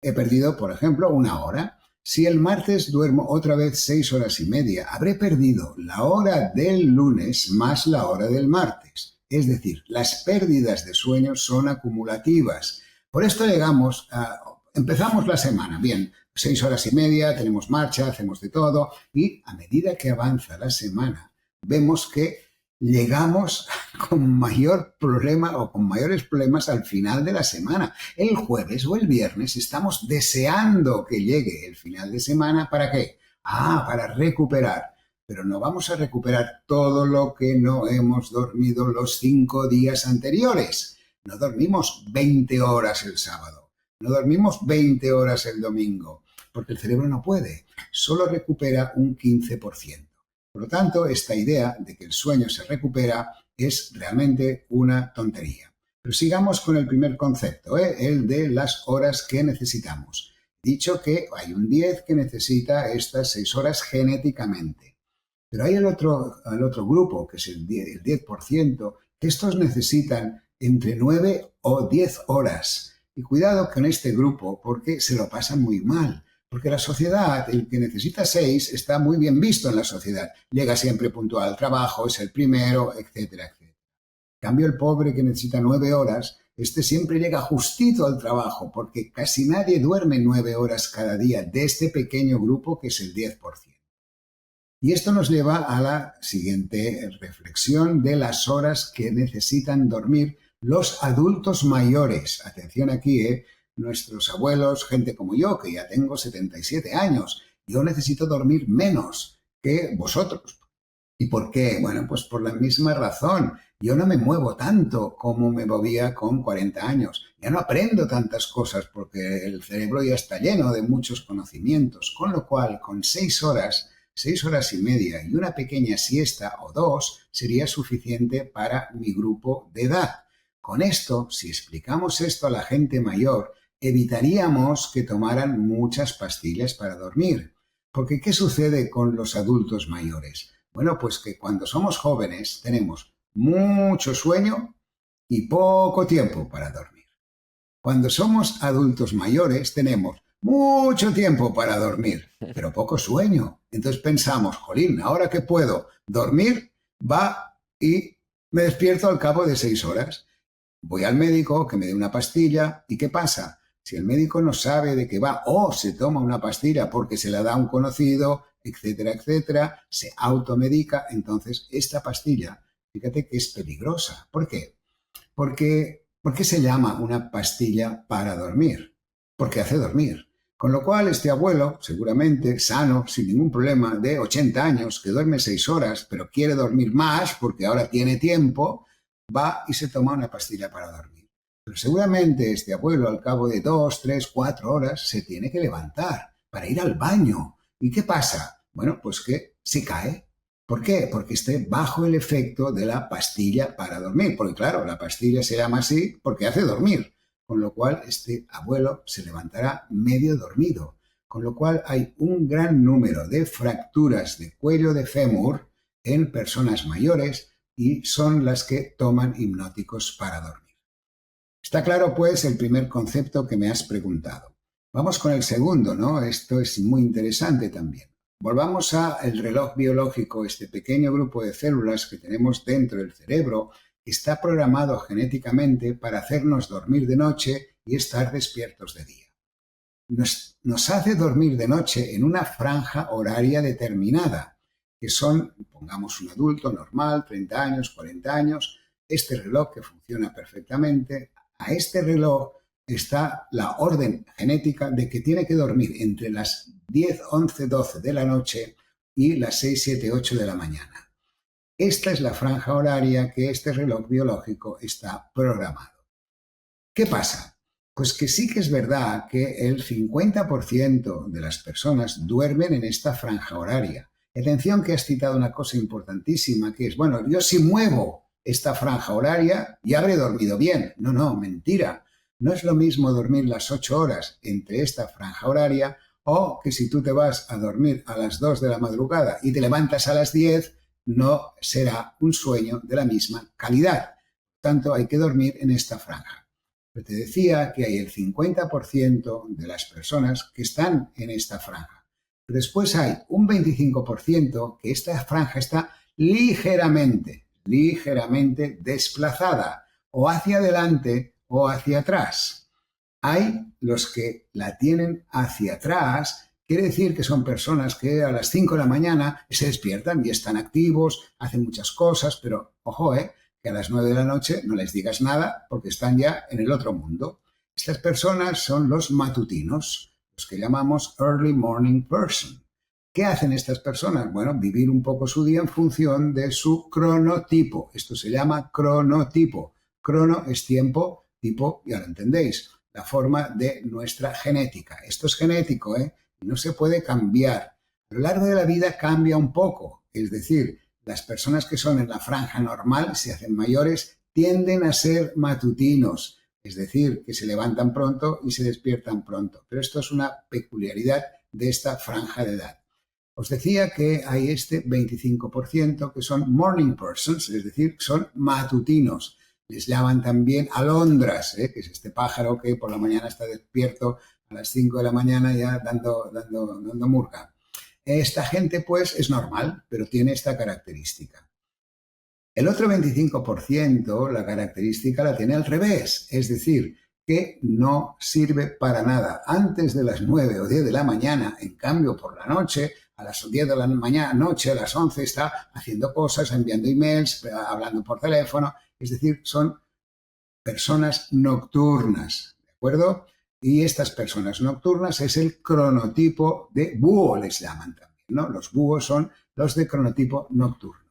he perdido, por ejemplo, 1 hora. Si el martes duermo otra vez 6 horas y media, habré perdido la hora del lunes más la hora del martes. Es decir, las pérdidas de sueño son acumulativas. Por esto empezamos la semana, bien, 6 horas y media, tenemos marcha, hacemos de todo y a medida que avanza la semana vemos que llegamos con mayor problema o con mayores problemas al final de la semana. El jueves o el viernes estamos deseando que llegue el final de semana. ¿Para qué? Para recuperar. Pero no vamos a recuperar todo lo que no hemos dormido los 5 días anteriores. No dormimos 20 horas el sábado. No dormimos 20 horas el domingo, porque el cerebro no puede, solo recupera un 15%. Por lo tanto, esta idea de que el sueño se recupera es realmente una tontería. Pero sigamos con el primer concepto, el de las horas que necesitamos. Dicho que hay un 10 que necesita estas 6 horas genéticamente. Pero hay el otro grupo, que es el 10%, que estos necesitan entre 9 o 10 horas. Y cuidado con este grupo porque se lo pasan muy mal. Porque la sociedad, el que necesita 6, está muy bien visto en la sociedad. Llega siempre puntual al trabajo, es el primero, etcétera, etcétera. En cambio, el pobre que necesita 9 horas, este siempre llega justito al trabajo porque casi nadie duerme 9 horas cada día de este pequeño grupo que es el 10%. Y esto nos lleva a la siguiente reflexión de las horas que necesitan dormir los adultos mayores. Atención aquí, nuestros abuelos, gente como yo, que ya tengo 77 años. Yo necesito dormir menos que vosotros. ¿Y por qué? Bueno, pues por la misma razón. Yo no me muevo tanto como me movía con 40 años. Ya no aprendo tantas cosas porque el cerebro ya está lleno de muchos conocimientos. Con lo cual, con 6 horas y media y una pequeña siesta o 2 sería suficiente para mi grupo de edad. Con esto, si explicamos esto a la gente mayor, evitaríamos que tomaran muchas pastillas para dormir. Porque ¿qué sucede con los adultos mayores? Bueno, pues que cuando somos jóvenes tenemos mucho sueño y poco tiempo para dormir. Cuando somos adultos mayores tenemos mucho tiempo para dormir, pero poco sueño. Entonces pensamos, jolín, ahora que puedo dormir, va y me despierto al cabo de 6 horas. Voy al médico que me dé una pastilla y ¿qué pasa? Si el médico no sabe de qué va o se toma una pastilla porque se la da a un conocido, etcétera, etcétera, se automedica, entonces esta pastilla, fíjate que es peligrosa. ¿Por qué? ¿Por qué se llama una pastilla para dormir? Porque hace dormir. Con lo cual este abuelo, seguramente sano, sin ningún problema, de 80 años, que duerme 6 horas, pero quiere dormir más porque ahora tiene tiempo, va y se toma una pastilla para dormir. Pero seguramente este abuelo al cabo de 2, 3, 4 horas se tiene que levantar para ir al baño. ¿Y qué pasa? Bueno, pues que se cae. ¿Por qué? Porque esté bajo el efecto de la pastilla para dormir. Porque claro, la pastilla se llama así porque hace dormir. Con lo cual este abuelo se levantará medio dormido. Con lo cual hay un gran número de fracturas de cuello de fémur en personas mayores y son las que toman hipnóticos para dormir. Está claro, pues, el primer concepto que me has preguntado. Vamos con el segundo, ¿no? Esto es muy interesante también. Volvamos al reloj biológico, este pequeño grupo de células que tenemos dentro del cerebro, que está programado genéticamente para hacernos dormir de noche y estar despiertos de día. Nos hace dormir de noche en una franja horaria determinada, que son, pongamos un adulto normal, 30 años, 40 años, este reloj que funciona perfectamente, a este reloj está la orden genética de que tiene que dormir entre las 10, 11, 12 de la noche y las 6, 7, 8 de la mañana. Esta es la franja horaria que este reloj biológico está programado. ¿Qué pasa? Pues que sí que es verdad que el 50% de las personas duermen en esta franja horaria. Atención que has citado una cosa importantísima que es, bueno, yo si muevo esta franja horaria ya habré dormido bien. No, mentira. No es lo mismo dormir las 8 horas entre esta franja horaria o que si tú te vas a dormir a las 2 de la madrugada y te levantas a las 10, no será un sueño de la misma calidad. Por tanto, hay que dormir en esta franja. Pero te decía que hay el 50% de las personas que están en esta franja. Pero después hay un 25% que esta franja está ligeramente desplazada o hacia adelante o hacia atrás. Hay los que la tienen hacia atrás, quiere decir que son personas que a las 5 de la mañana se despiertan y están activos, hacen muchas cosas, pero ojo, que a las 9 de la noche no les digas nada porque están ya en el otro mundo. Estas personas son los matutinos, los que llamamos early morning person. ¿Qué hacen estas personas? Bueno, vivir un poco su día en función de su cronotipo. Esto se llama cronotipo. Crono es tiempo, tipo, ya lo entendéis, la forma de nuestra genética. Esto es genético, y no se puede cambiar. A lo largo de la vida cambia un poco. Es decir, las personas que son en la franja normal, se hacen mayores, tienden a ser matutinos. Es decir, que se levantan pronto y se despiertan pronto. Pero esto es una peculiaridad de esta franja de edad. Os decía que hay este 25% que son morning persons, es decir, son matutinos. Les llaman también alondras, que es este pájaro que por la mañana está despierto a las 5 de la mañana ya dando murga. Esta gente pues es normal, pero tiene esta característica. El otro 25%, la característica la tiene al revés, es decir, que no sirve para nada. Antes de las 9 o 10 de la mañana, en cambio por la noche, a las 10 de la mañana, noche, a las 11 está haciendo cosas, enviando emails, hablando por teléfono, es decir, son personas nocturnas, ¿de acuerdo? Y estas personas nocturnas es el cronotipo de búho, les llaman también, ¿no? Los búhos son los de cronotipo nocturno.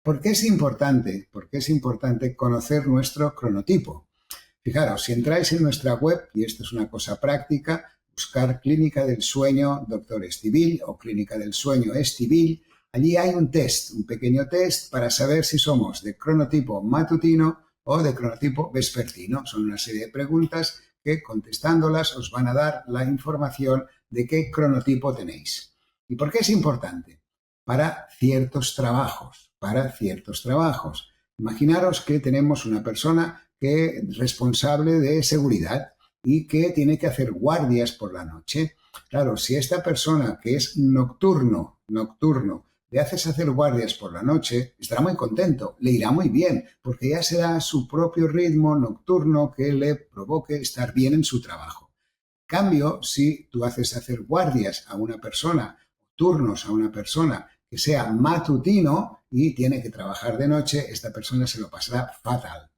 ¿Por qué es importante? Porque es importante conocer nuestro cronotipo. Fijaros, si entráis en nuestra web, y esto es una cosa práctica, buscar Clínica del Sueño Dr. Estivill o Clínica del Sueño Estivill, allí hay un test, un pequeño test para saber si somos de cronotipo matutino o de cronotipo vespertino. Son una serie de preguntas que contestándolas os van a dar la información de qué cronotipo tenéis. ¿Y por qué es importante? Para ciertos trabajos, Imaginaros que tenemos una persona que es responsable de seguridad y que tiene que hacer guardias por la noche. Claro, si esta persona que es nocturno, le haces hacer guardias por la noche, estará muy contento, le irá muy bien, porque ya será su propio ritmo nocturno que le provoque estar bien en su trabajo. En cambio, si tú haces hacer guardias a una persona, turnos a una persona que sea matutino y tiene que trabajar de noche, esta persona se lo pasará fatal.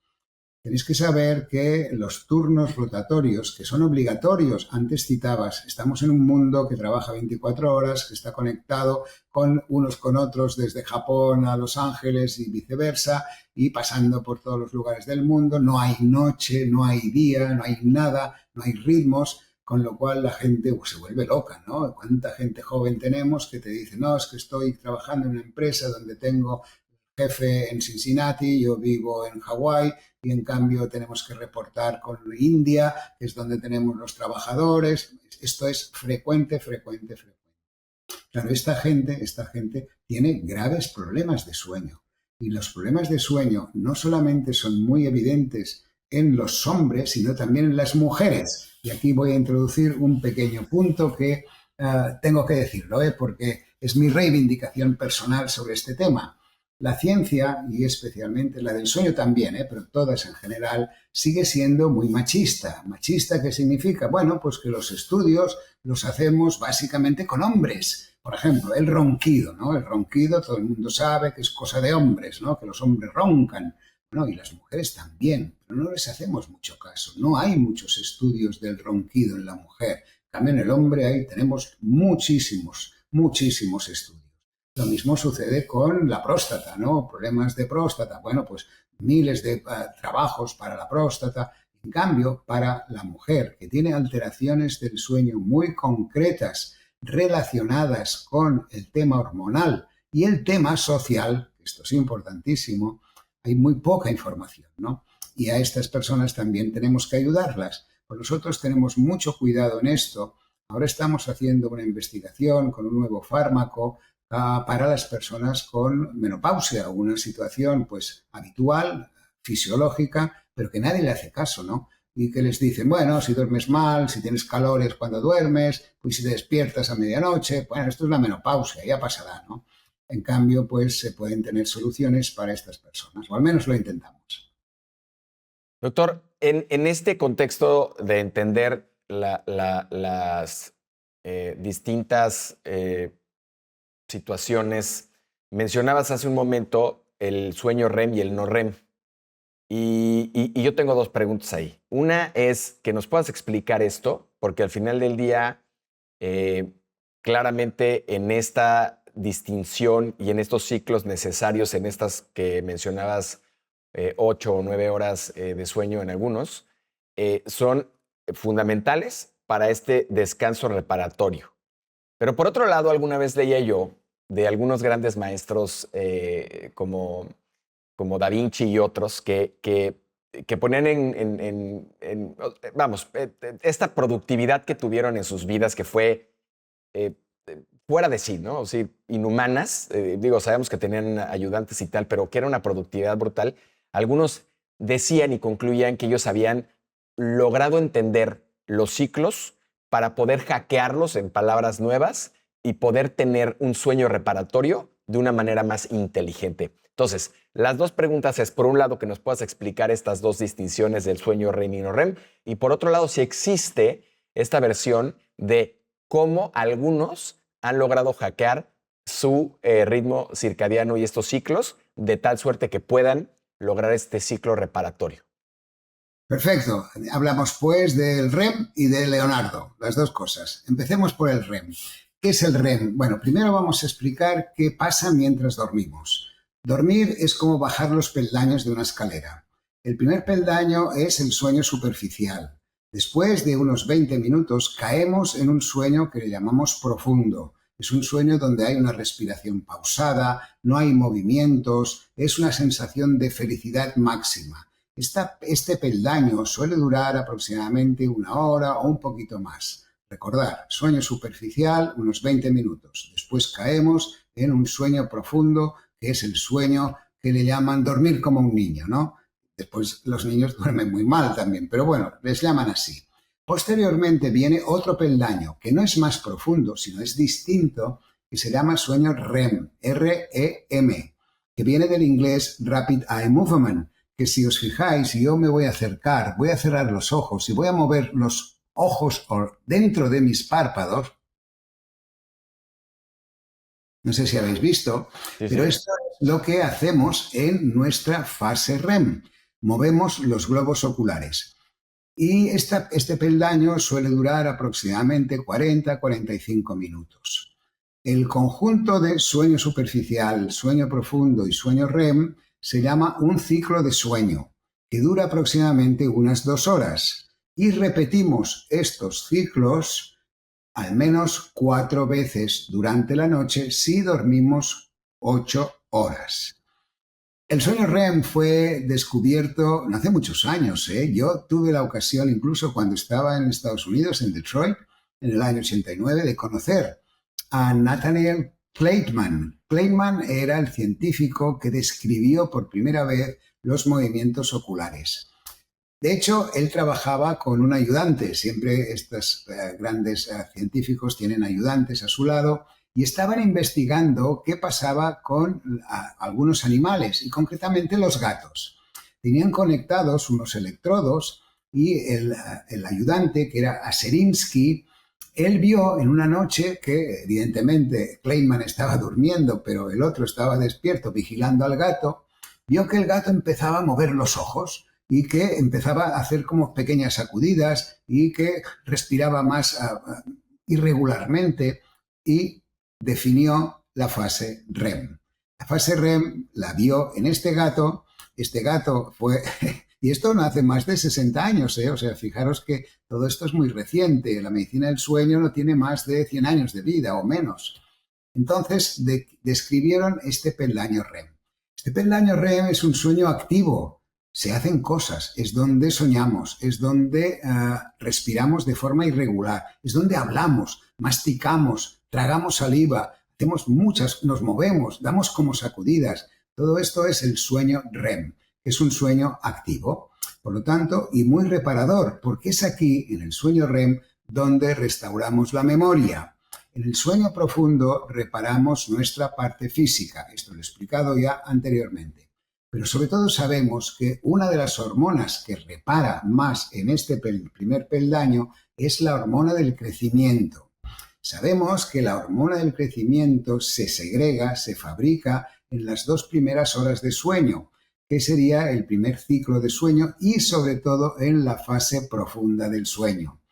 Tenéis que saber que los turnos rotatorios, que son obligatorios, antes citabas, estamos en un mundo que trabaja 24 horas, que está conectado con unos con otros desde Japón a Los Ángeles y viceversa, y pasando por todos los lugares del mundo. No hay noche, no hay día, no hay nada, no hay ritmos, con lo cual la gente se vuelve loca, ¿no? ¿Cuánta gente joven tenemos que te dice, no, es que estoy trabajando en una empresa donde tengo jefe en Cincinnati, yo vivo en Hawái y en cambio tenemos que reportar con India, que es donde tenemos los trabajadores? Esto es frecuente. Claro, esta gente tiene graves problemas de sueño y los problemas de sueño no solamente son muy evidentes en los hombres, sino también en las mujeres. Y aquí voy a introducir un pequeño punto que tengo que decirlo, porque es mi reivindicación personal sobre este tema. La ciencia, y especialmente la del sueño también, pero todas en general, sigue siendo muy machista. ¿Machista qué significa? Bueno, pues que los estudios los hacemos básicamente con hombres. Por ejemplo, el ronquido, ¿no? El ronquido todo el mundo sabe que es cosa de hombres, ¿no? Que los hombres roncan. Bueno, y las mujeres también, pero no les hacemos mucho caso. No hay muchos estudios del ronquido en la mujer. También en el hombre ahí tenemos muchísimos estudios. Lo mismo sucede con la próstata, ¿no? Problemas de próstata. Bueno, pues miles de trabajos para la próstata. En cambio, para la mujer que tiene alteraciones del sueño muy concretas relacionadas con el tema hormonal y el tema social, esto es importantísimo, hay muy poca información, ¿no? Y a estas personas también tenemos que ayudarlas. Pues nosotros tenemos mucho cuidado en esto. Ahora estamos haciendo una investigación con un nuevo fármaco para las personas con menopausia, una situación pues habitual, fisiológica, pero que nadie le hace caso, ¿no? Y que les dicen, bueno, si duermes mal, si tienes calores cuando duermes, pues si te despiertas a medianoche, bueno, esto es la menopausia, ya pasará, ¿no? En cambio, pues se pueden tener soluciones para estas personas, o al menos lo intentamos. Doctor, en este contexto de entender las distintas situaciones, mencionabas hace un momento el sueño REM y el no REM. Y yo tengo dos preguntas ahí. Una es que nos puedas explicar esto, porque al final del día, claramente en esta distinción y en estos ciclos necesarios, en estas que mencionabas, 8 o 9 horas de sueño en algunos, son fundamentales para este descanso reparatorio. Pero por otro lado, alguna vez leía yo de algunos grandes maestros como Da Vinci y otros que ponían esta productividad que tuvieron en sus vidas que fue fuera de sí, ¿no? O sea, inhumanas. Sabemos que tenían ayudantes y tal, pero que era una productividad brutal. Algunos decían y concluían que ellos habían logrado entender los ciclos para poder hackearlos, en palabras nuevas, y poder tener un sueño reparatorio de una manera más inteligente. Entonces, las dos preguntas es, por un lado, que nos puedas explicar estas dos distinciones del sueño REM y no REM, y por otro lado, si existe esta versión de cómo algunos han logrado hackear su ritmo circadiano y estos ciclos de tal suerte que puedan lograr este ciclo reparatorio. Perfecto. Hablamos pues del REM y de Leonardo, las dos cosas. Empecemos por el REM. ¿Qué es el REM? Bueno, primero vamos a explicar qué pasa mientras dormimos. Dormir es como bajar los peldaños de una escalera. El primer peldaño es el sueño superficial. Después de unos 20 minutos caemos en un sueño que le llamamos profundo. Es un sueño donde hay una respiración pausada, no hay movimientos, es una sensación de felicidad máxima. Este peldaño suele durar aproximadamente 1 hora o un poquito más. Recordar, sueño superficial, unos 20 minutos. Después caemos en un sueño profundo, que es el sueño que le llaman dormir como un niño, ¿no? Después los niños duermen muy mal también, pero bueno, les llaman así. Posteriormente viene otro peldaño, que no es más profundo, sino es distinto, que se llama sueño REM, R-E-M, que viene del inglés Rapid Eye Movement, que si os fijáis, yo me voy a acercar, voy a cerrar los ojos y voy a mover los ojos dentro de mis párpados. No sé si habéis visto, pero esto es lo que hacemos en nuestra fase REM. Movemos los globos oculares. Y este peldaño suele durar aproximadamente 40-45 minutos. El conjunto de sueño superficial, sueño profundo y sueño REM se llama un ciclo de sueño, que dura aproximadamente unas 2 horas. Y repetimos estos ciclos al menos 4 veces durante la noche si dormimos 8 horas. El sueño REM fue descubierto no hace muchos años. Yo tuve la ocasión, incluso cuando estaba en Estados Unidos, en Detroit, en el año 89, de conocer a Nathaniel Kleitman. Kleitman era el científico que describió por primera vez los movimientos oculares. De hecho, él trabajaba con un ayudante. Siempre estos grandes científicos tienen ayudantes a su lado y estaban investigando qué pasaba con algunos animales y concretamente los gatos. Tenían conectados unos electrodos y el ayudante, que era Aserinsky, él vio en una noche que evidentemente Kleitman estaba durmiendo, pero el otro estaba despierto vigilando al gato, vio que el gato empezaba a mover los ojos y que empezaba a hacer como pequeñas sacudidas y que respiraba más irregularmente y definió la fase REM. La fase REM la vio en este gato fue... Y esto no hace más de 60 años, O sea, fijaros que todo esto es muy reciente. La medicina del sueño no tiene más de 100 años de vida o menos. Entonces, describieron este peldaño REM. Este peldaño REM es un sueño activo. Se hacen cosas, es donde soñamos, es donde respiramos de forma irregular, es donde hablamos, masticamos, tragamos saliva, nos movemos, damos como sacudidas. Todo esto es el sueño REM, que es un sueño activo, por lo tanto, y muy reparador, porque es aquí, en el sueño REM, donde restauramos la memoria. En el sueño profundo reparamos nuestra parte física, esto lo he explicado ya anteriormente. Pero sobre todo sabemos que una de las hormonas que repara más en este primer peldaño es la hormona del crecimiento. Sabemos que la hormona del crecimiento se segrega, se fabrica en las 2 primeras horas de sueño, que sería el primer ciclo de sueño y sobre todo en la fase profunda del sueño.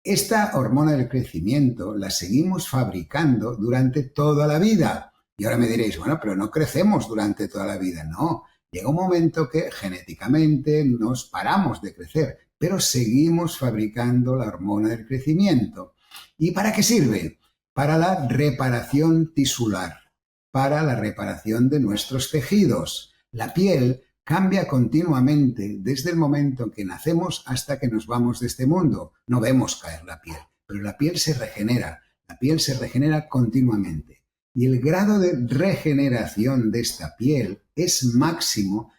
Esta hormona del crecimiento la seguimos fabricando durante toda la vida. Y ahora me diréis, bueno, pero no crecemos durante toda la vida. No, llega un momento que genéticamente nos paramos de crecer, pero seguimos fabricando la hormona del crecimiento. ¿Y para qué sirve? Para la reparación tisular, para la reparación de nuestros tejidos. La piel cambia continuamente desde el momento en que nacemos hasta que nos vamos de este mundo. No vemos caer la piel, pero la piel se regenera continuamente. Y el grado de regeneración de esta piel es máximo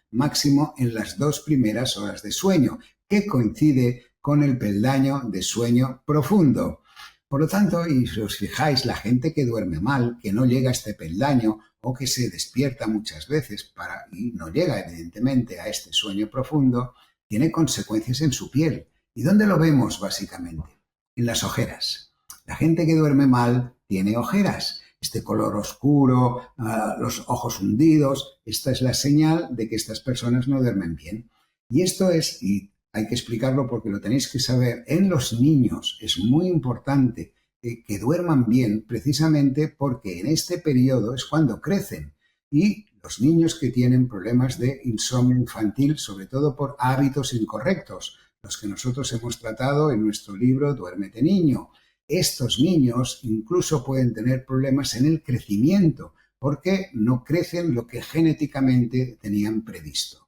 en las 2 primeras horas de sueño, que coincide con el peldaño de sueño profundo. Por lo tanto, y si os fijáis, la gente que duerme mal, que no llega a este peldaño o que se despierta muchas veces y no llega evidentemente a este sueño profundo, tiene consecuencias en su piel. ¿Y dónde lo vemos básicamente? En las ojeras. La gente que duerme mal tiene ojeras. Este color oscuro, los ojos hundidos, esta es la señal de que estas personas no duermen bien. Y esto es, y hay que explicarlo porque lo tenéis que saber, en los niños es muy importante que duerman bien precisamente porque en este periodo es cuando crecen y los niños que tienen problemas de insomnio infantil, sobre todo por hábitos incorrectos, los que nosotros hemos tratado en nuestro libro Duérmete niño. Estos niños incluso pueden tener problemas en el crecimiento porque no crecen lo que genéticamente tenían previsto.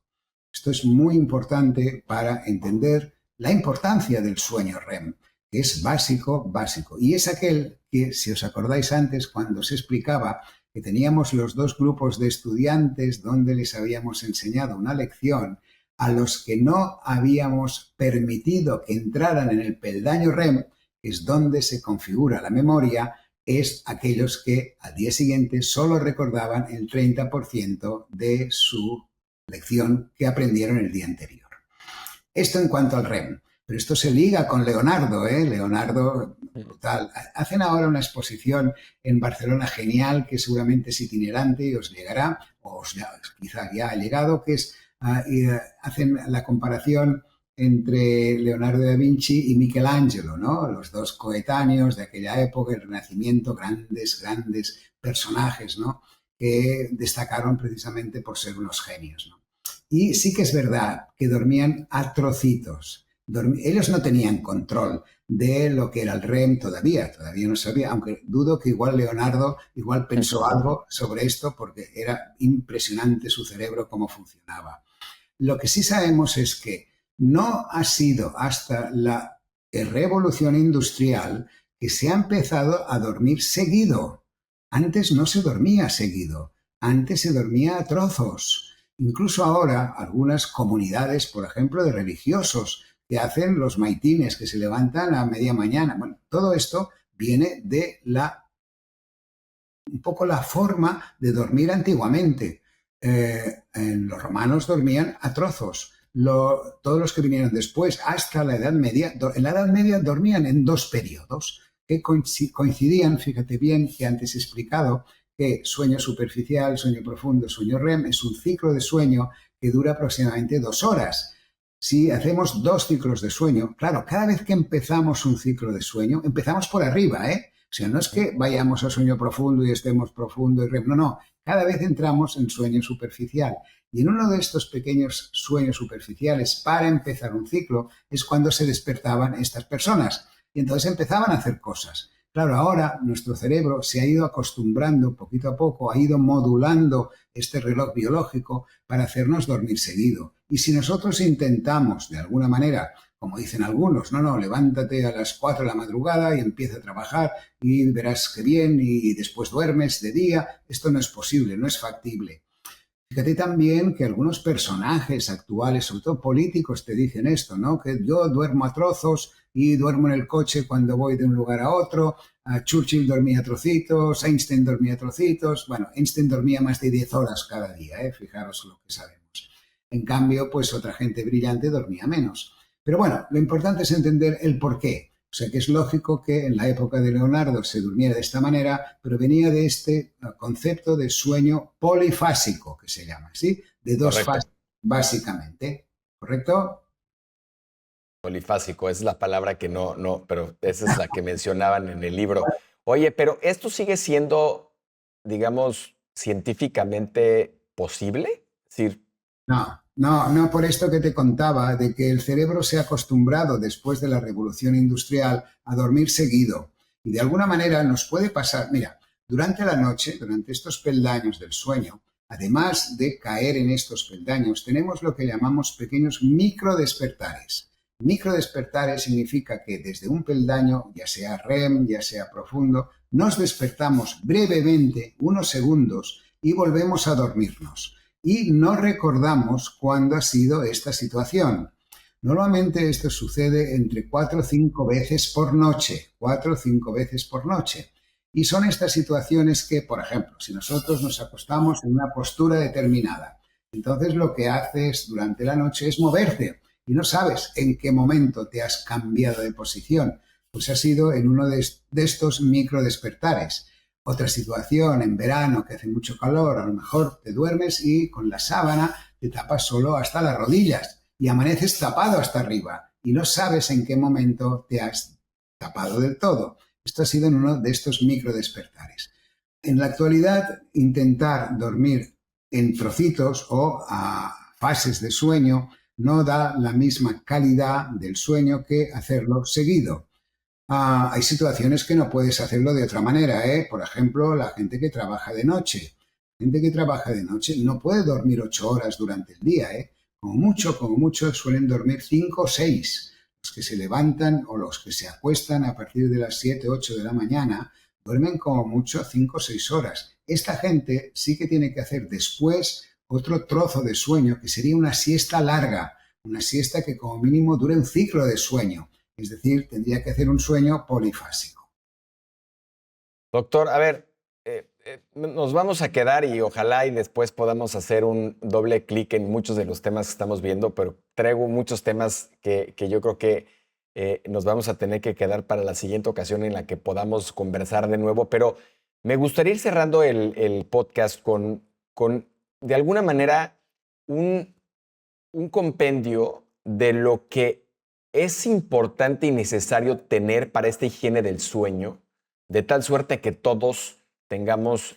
Esto es muy importante para entender la importancia del sueño REM, que es básico. Y es aquel que, si os acordáis antes, cuando se explicaba que teníamos los dos grupos de estudiantes donde les habíamos enseñado una lección, a los que no habíamos permitido que entraran en el peldaño REM, que es donde se configura la memoria, es aquellos que al día siguiente solo recordaban el 30% de su lección que aprendieron el día anterior. Esto en cuanto al REM. Pero esto se liga con Leonardo, Leonardo, brutal. Hacen ahora una exposición en Barcelona genial, que seguramente es itinerante y os llegará, o quizá ya ha llegado, que es, hacen la comparación entre Leonardo da Vinci y Michelangelo, ¿no? Los dos coetáneos de aquella época, el Renacimiento, grandes personajes, ¿no? Que destacaron precisamente por ser unos genios, ¿no? Y sí que es verdad que dormían a trocitos. Ellos no tenían control de lo que era el REM todavía no sabía, aunque dudo que igual Leonardo pensó algo sobre esto porque era impresionante su cerebro cómo funcionaba. Lo que sí sabemos es que no ha sido hasta la revolución industrial que se ha empezado a dormir seguido. Antes no se dormía seguido, antes se dormía a trozos. Incluso ahora algunas comunidades, por ejemplo, de religiosos, que hacen los maitines, que se levantan a media mañana. Bueno, todo esto viene de un poco la forma de dormir antiguamente. Los romanos dormían a trozos. Todos los que vinieron después, hasta la Edad Media, en la Edad Media dormían en 2 periodos que coincidían, fíjate bien que antes he explicado que sueño superficial, sueño profundo, sueño REM es un ciclo de sueño que dura aproximadamente 2 horas. Si hacemos 2 ciclos de sueño, claro, cada vez que empezamos un ciclo de sueño, empezamos por arriba, O sea, no es que vayamos a sueño profundo y estemos profundo y REM, no. Cada vez entramos en sueño superficial. Y en uno de estos pequeños sueños superficiales, para empezar un ciclo, es cuando se despertaban estas personas. Y entonces empezaban a hacer cosas. Claro, ahora nuestro cerebro se ha ido acostumbrando poquito a poco, ha ido modulando este reloj biológico para hacernos dormir seguido. Y si nosotros intentamos, de alguna manera, como dicen algunos, no, levántate a las 4 de la madrugada y empieza a trabajar y verás que bien y después duermes de día, esto no es posible, no es factible. Fíjate también que algunos personajes actuales, sobre todo políticos, te dicen esto, ¿no? Que yo duermo a trozos y duermo en el coche cuando voy de un lugar a otro. Churchill dormía a trocitos, Einstein dormía a trocitos. Bueno, Einstein dormía más de 10 horas cada día, fijaros lo que sabemos. En cambio, pues otra gente brillante dormía menos. Pero bueno, lo importante es entender el porqué. O sea que es lógico que en la época de Leonardo se durmiera de esta manera, pero venía de este concepto de sueño polifásico, que se llama, ¿sí? De 2 fases, básicamente. ¿Correcto? Polifásico, esa es la palabra que no, pero esa es la que mencionaban en el libro. Oye, pero ¿esto sigue siendo, digamos, científicamente posible? Es decir, No, por esto que te contaba, de que el cerebro se ha acostumbrado después de la revolución industrial a dormir seguido. Y de alguna manera nos puede pasar, mira, durante la noche, durante estos peldaños del sueño, además de caer en estos peldaños, tenemos lo que llamamos pequeños microdespertares. Microdespertares significa que desde un peldaño, ya sea REM, ya sea profundo, nos despertamos brevemente, unos segundos, y volvemos a dormirnos. Y no recordamos cuándo ha sido esta situación. Normalmente esto sucede entre 4 o 5 veces por noche, 4 o 5 veces por noche. Y son estas situaciones que, por ejemplo, si nosotros nos acostamos en una postura determinada, entonces lo que haces durante la noche es moverte y no sabes en qué momento te has cambiado de posición, pues ha sido en uno de estos microdespertares. Otra situación en verano que hace mucho calor, a lo mejor te duermes y con la sábana te tapas solo hasta las rodillas y amaneces tapado hasta arriba y no sabes en qué momento te has tapado del todo. Esto ha sido en uno de estos microdespertares. En la actualidad, intentar dormir en trocitos o a fases de sueño no da la misma calidad del sueño que hacerlo seguido. Hay situaciones que no puedes hacerlo de otra manera, ¿eh? Por ejemplo, la gente que trabaja de noche. La gente que trabaja de noche no puede dormir 8 horas durante el día, ¿eh? Como mucho, suelen dormir 5 o 6. Los que se levantan o los que se acuestan a partir de las 7, 8 de la mañana duermen como mucho 5 o 6 horas. Esta gente sí que tiene que hacer después otro trozo de sueño, que sería una siesta larga, una siesta que como mínimo dure un ciclo de sueño. Es decir, tendría que hacer un sueño polifásico. Doctor, a ver, nos vamos a quedar y ojalá y después podamos hacer un doble clic en muchos de los temas que estamos viendo, pero traigo muchos temas que yo creo que nos vamos a tener que quedar para la siguiente ocasión en la que podamos conversar de nuevo, pero me gustaría ir cerrando el podcast con de alguna manera, un compendio de lo que es importante y necesario tener para esta higiene del sueño, de tal suerte que todos tengamos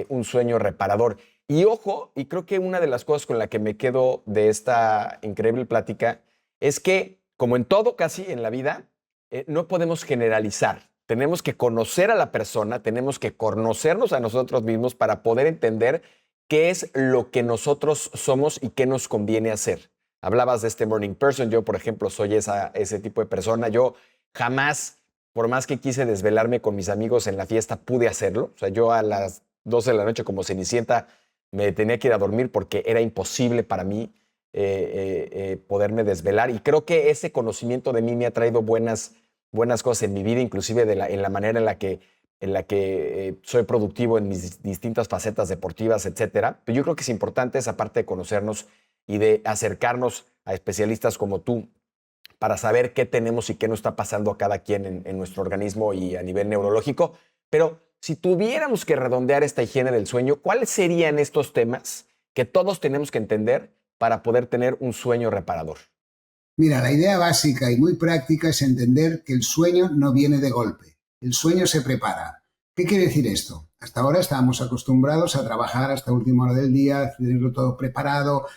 un sueño reparador. Y ojo, y creo que una de las cosas con la que me quedo de esta increíble plática es que, como en todo casi en la vida, no podemos generalizar. Tenemos que conocer a la persona, tenemos que conocernos a nosotros mismos para poder entender qué es lo que nosotros somos y qué nos conviene hacer. Hablabas de este morning person. Yo, por ejemplo, soy ese tipo de persona. Yo jamás, por más que quise desvelarme con mis amigos en la fiesta, pude hacerlo. O sea, yo a las 12 de la noche como Cenicienta me tenía que ir a dormir porque era imposible para mí poderme desvelar. Y creo que ese conocimiento de mí me ha traído buenas cosas en mi vida, inclusive en la manera en la que soy productivo en mis distintas facetas deportivas, etcétera. Pero yo creo que es importante esa parte de conocernos y de acercarnos a especialistas como tú para saber qué tenemos y qué nos está pasando a cada quien en nuestro organismo y a nivel neurológico. Pero si tuviéramos que redondear esta higiene del sueño, ¿cuáles serían estos temas que todos tenemos que entender para poder tener un sueño reparador? Mira, la idea básica y muy práctica es entender que el sueño no viene de golpe. El sueño se prepara. ¿Qué quiere decir esto? Hasta ahora estábamos acostumbrados a trabajar hasta última hora del día, tenerlo todo preparado,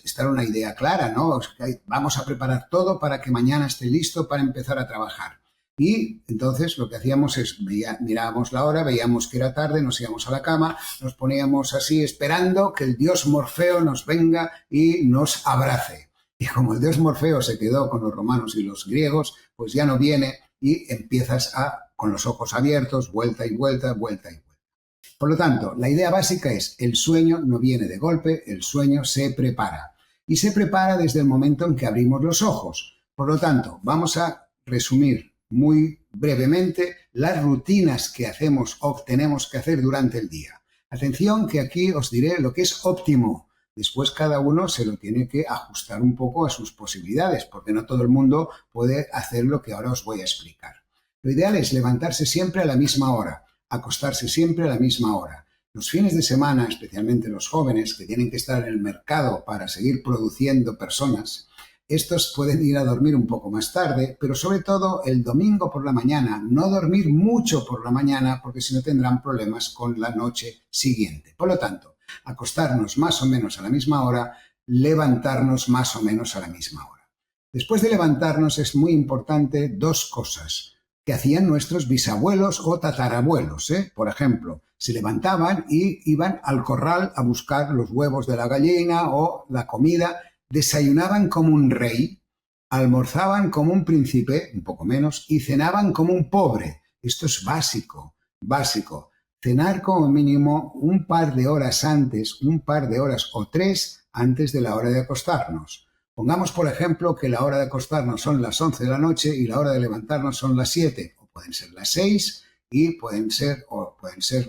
estar una idea clara, ¿no? Vamos a preparar todo para que mañana esté listo para empezar a trabajar. Y entonces lo que hacíamos es, mirábamos la hora, veíamos que era tarde, nos íbamos a la cama, nos poníamos así esperando que el dios Morfeo nos venga y nos abrace. Y como el dios Morfeo se quedó con los romanos y los griegos, pues ya no viene y empiezas con los ojos abiertos, vuelta y vuelta, vuelta y vuelta. Por lo tanto, la idea básica es, el sueño no viene de golpe, el sueño se prepara. Y se prepara desde el momento en que abrimos los ojos. Por lo tanto, vamos a resumir muy brevemente las rutinas que hacemos o tenemos que hacer durante el día. Atención, que aquí os diré lo que es óptimo. Después cada uno se lo tiene que ajustar un poco a sus posibilidades, porque no todo el mundo puede hacer lo que ahora os voy a explicar. Lo ideal es levantarse siempre a la misma hora, acostarse siempre a la misma hora. Los fines de semana, especialmente los jóvenes que tienen que estar en el mercado para seguir produciendo personas, estos pueden ir a dormir un poco más tarde, pero sobre todo el domingo por la mañana, no dormir mucho por la mañana porque si no tendrán problemas con la noche siguiente. Por lo tanto, acostarnos más o menos a la misma hora, levantarnos más o menos a la misma hora. Después de levantarnos es muy importante dos cosas que hacían nuestros bisabuelos o tatarabuelos, Por ejemplo, se levantaban y iban al corral a buscar los huevos de la gallina o la comida, desayunaban como un rey, almorzaban como un príncipe, un poco menos, y cenaban como un pobre. Esto es básico. Cenar como mínimo un par de horas antes, un par de horas o 3 antes de la hora de acostarnos. Pongamos, por ejemplo, que la hora de acostarnos son las 11 de la noche y la hora de levantarnos son las 7, o pueden ser las 6 y pueden ser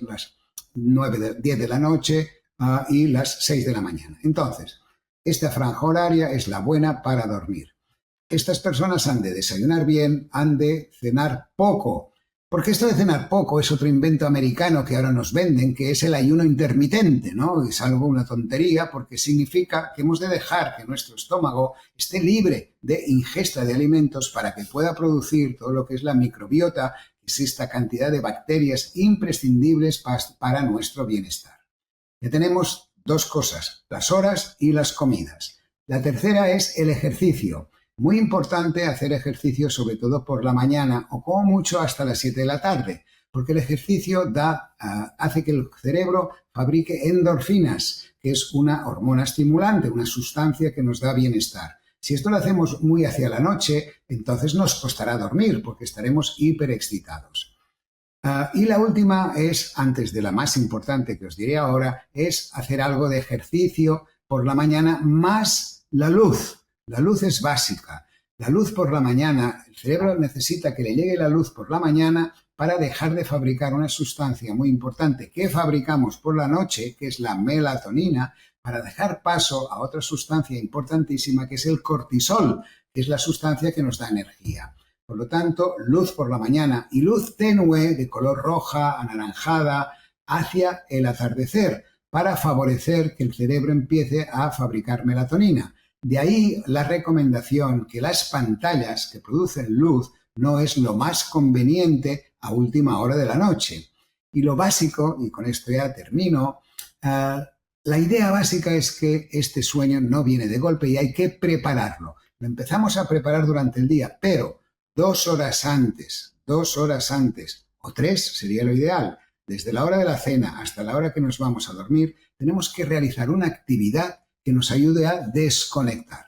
las 10 de la noche y las 6 de la mañana. Entonces, esta franja horaria es la buena para dormir. Estas personas han de desayunar bien, han de cenar poco, porque esto de cenar poco es otro invento americano que ahora nos venden, que es el ayuno intermitente, ¿no? Es algo, una tontería, porque significa que hemos de dejar que nuestro estómago esté libre de ingesta de alimentos para que pueda producir todo lo que es la microbiota, que es esta cantidad de bacterias imprescindibles para nuestro bienestar. Ya tenemos Dos cosas, las horas y las comidas. La tercera es el ejercicio. Muy importante hacer ejercicio sobre todo por la mañana o como mucho hasta las 7 de la tarde, porque el ejercicio hace que el cerebro fabrique endorfinas, que es una hormona estimulante, una sustancia que nos da bienestar. Si esto lo hacemos muy hacia la noche, entonces nos costará dormir porque estaremos hiperexcitados. Y la última es, antes de la más importante que os diré ahora, es hacer algo de ejercicio por la mañana más la luz. La luz es básica. La luz por la mañana, el cerebro necesita que le llegue la luz por la mañana para dejar de fabricar una sustancia muy importante que fabricamos por la noche, que es la melatonina, para dejar paso a otra sustancia importantísima que es el cortisol, que es la sustancia que nos da energía. Por lo tanto, luz por la mañana y luz tenue de color roja, anaranjada, hacia el atardecer, para favorecer que el cerebro empiece a fabricar melatonina. De ahí la recomendación que las pantallas que producen luz no es lo más conveniente a última hora de la noche. Y lo básico, y con esto ya termino, la idea básica es que este sueño no viene de golpe y hay que prepararlo. Lo empezamos a preparar durante el día, pero 2 horas antes, o 3 sería lo ideal. Desde la hora de la cena hasta la hora que nos vamos a dormir, tenemos que realizar una actividad que nos ayude a desconectar.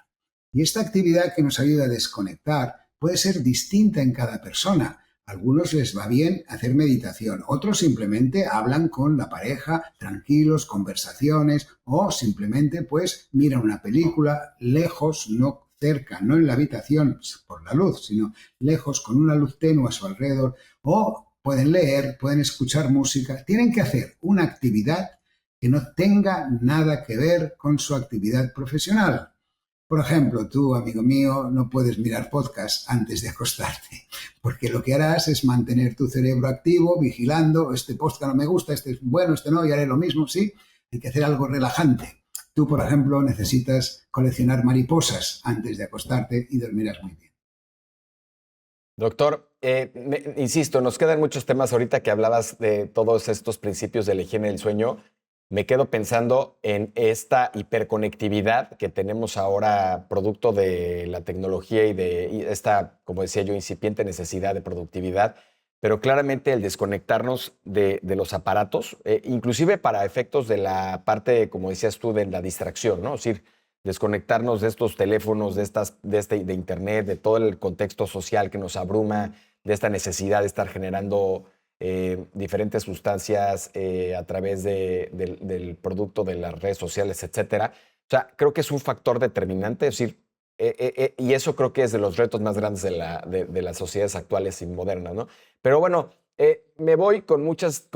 Y esta actividad que nos ayuda a desconectar puede ser distinta en cada persona. A algunos les va bien hacer meditación, otros simplemente hablan con la pareja, tranquilos, conversaciones, o simplemente pues miran una película lejos, no cerca, no en la habitación por la luz, sino lejos con una luz tenue a su alrededor, o pueden leer, pueden escuchar música. Tienen que hacer una actividad que no tenga nada que ver con su actividad profesional. Por ejemplo, tú, amigo mío, no puedes mirar podcast antes de acostarte, porque lo que harás es mantener tu cerebro activo, vigilando, este podcast no me gusta, este es bueno, este no, y haré lo mismo, sí. Hay que hacer algo relajante. Tú, por ejemplo, necesitas coleccionar mariposas antes de acostarte y dormirás muy bien. Doctor, insisto, nos quedan muchos temas ahorita que hablabas de todos estos principios de la higiene del sueño. Me quedo pensando en esta hiperconectividad que tenemos ahora producto de la tecnología y de esta, como decía yo, incipiente necesidad de productividad, pero claramente el desconectarnos de los aparatos, inclusive para efectos de la parte, como decías tú, de la distracción, ¿no? Es decir, desconectarnos de estos teléfonos, de Internet, de todo el contexto social que nos abruma, de esta necesidad de estar generando diferentes sustancias a través del producto de las redes sociales, etcétera. O sea, creo que es un factor determinante, es decir, y eso creo que es de los retos más grandes de las sociedades actuales y modernas, ¿no? Pero bueno, me voy con muchos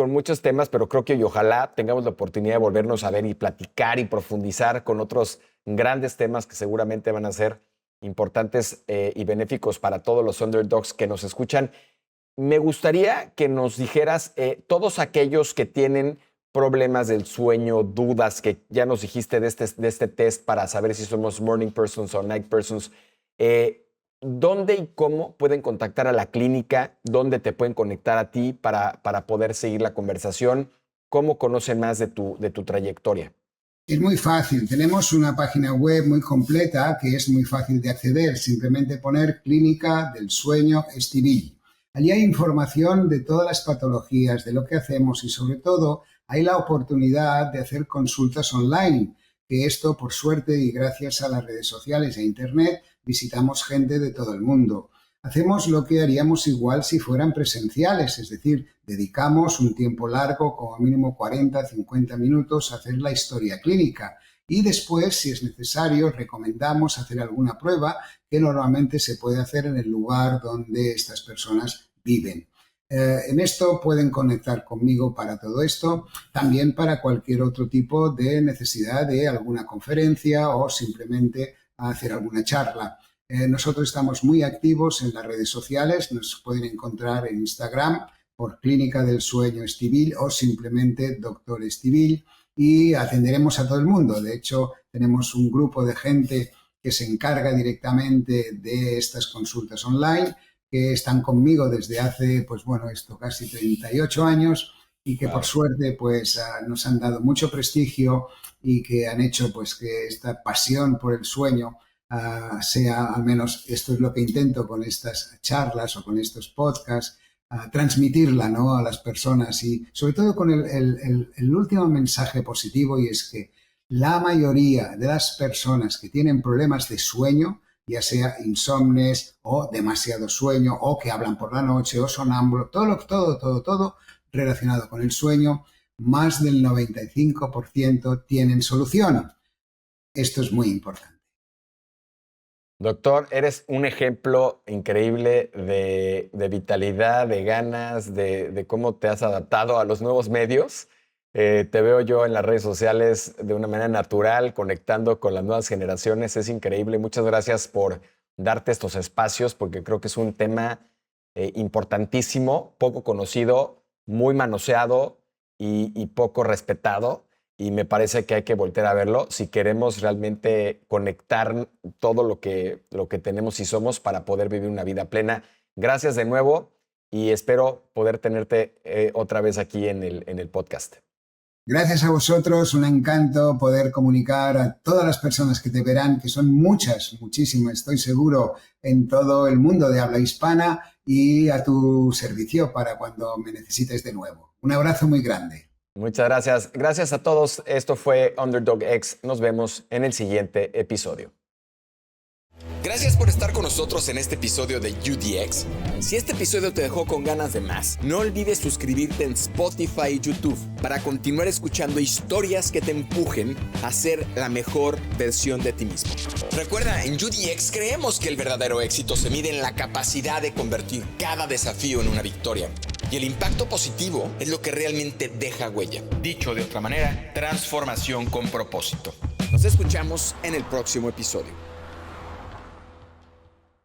temas, pero creo que y ojalá tengamos la oportunidad de volvernos a ver y platicar y profundizar con otros grandes temas que seguramente van a ser importantes y benéficos para todos los underdogs que nos escuchan. Me gustaría que nos dijeras, todos aquellos que tienen problemas del sueño, dudas, que ya nos dijiste de este test para saber si somos morning persons o night persons, ¿dónde y cómo pueden contactar a la clínica? ¿Dónde te pueden conectar a ti para poder seguir la conversación? ¿Cómo conocen más de tu trayectoria? Es muy fácil. Tenemos una página web muy completa que es muy fácil de acceder. Simplemente poner Clínica del Sueño Estivill. Allí hay información de todas las patologías, de lo que hacemos y sobre todo hay la oportunidad de hacer consultas online, que esto por suerte y gracias a las redes sociales e internet visitamos gente de todo el mundo. Hacemos lo que haríamos igual si fueran presenciales, es decir, dedicamos un tiempo largo, como mínimo 40-50 minutos, a hacer la historia clínica. Y después, si es necesario, recomendamos hacer alguna prueba que normalmente se puede hacer en el lugar donde estas personas viven. En esto pueden conectar conmigo para todo esto, también para cualquier otro tipo de necesidad de alguna conferencia o simplemente hacer alguna charla. Nosotros estamos muy activos en las redes sociales, nos pueden encontrar en Instagram por Clínica del Sueño Estivill o simplemente Doctor Estivill. Y atenderemos a todo el mundo. De hecho, tenemos un grupo de gente que se encarga directamente de estas consultas online, que están conmigo desde hace, casi 38 años y que Wow. por suerte pues nos han dado mucho prestigio y que han hecho pues que esta pasión por el sueño sea, al menos esto es lo que intento con estas charlas o con estos podcasts, transmitirla, ¿no?, a las personas y sobre todo con el último mensaje positivo, y es que la mayoría de las personas que tienen problemas de sueño, ya sea insomnes o demasiado sueño o que hablan por la noche o sonámbulos, todo relacionado con el sueño, más del 95% tienen solución. Esto es muy importante. Doctor, eres un ejemplo increíble de vitalidad, de ganas, de cómo te has adaptado a los nuevos medios. Te veo yo en las redes sociales de una manera natural, conectando con las nuevas generaciones. Es increíble. Muchas gracias por darte estos espacios, porque creo que es un tema importantísimo, poco conocido, muy manoseado y poco respetado. Y me parece que hay que voltear a verlo si queremos realmente conectar todo lo que tenemos y somos para poder vivir una vida plena. Gracias de nuevo y espero poder tenerte otra vez aquí en el podcast. Gracias a vosotros, un encanto poder comunicar a todas las personas que te verán, que son muchas, muchísimas, estoy seguro, en todo el mundo de habla hispana, y a tu servicio para cuando me necesites de nuevo. Un abrazo muy grande. Muchas gracias. Gracias a todos. Esto fue Underdog X. Nos vemos en el siguiente episodio. Gracias por estar con nosotros en este episodio de UDX. Si este episodio te dejó con ganas de más, no olvides suscribirte en Spotify y YouTube para continuar escuchando historias que te empujen a ser la mejor versión de ti mismo. Recuerda, en UDX creemos que el verdadero éxito se mide en la capacidad de convertir cada desafío en una victoria. Y el impacto positivo es lo que realmente deja huella. Dicho de otra manera, transformación con propósito. Nos escuchamos en el próximo episodio.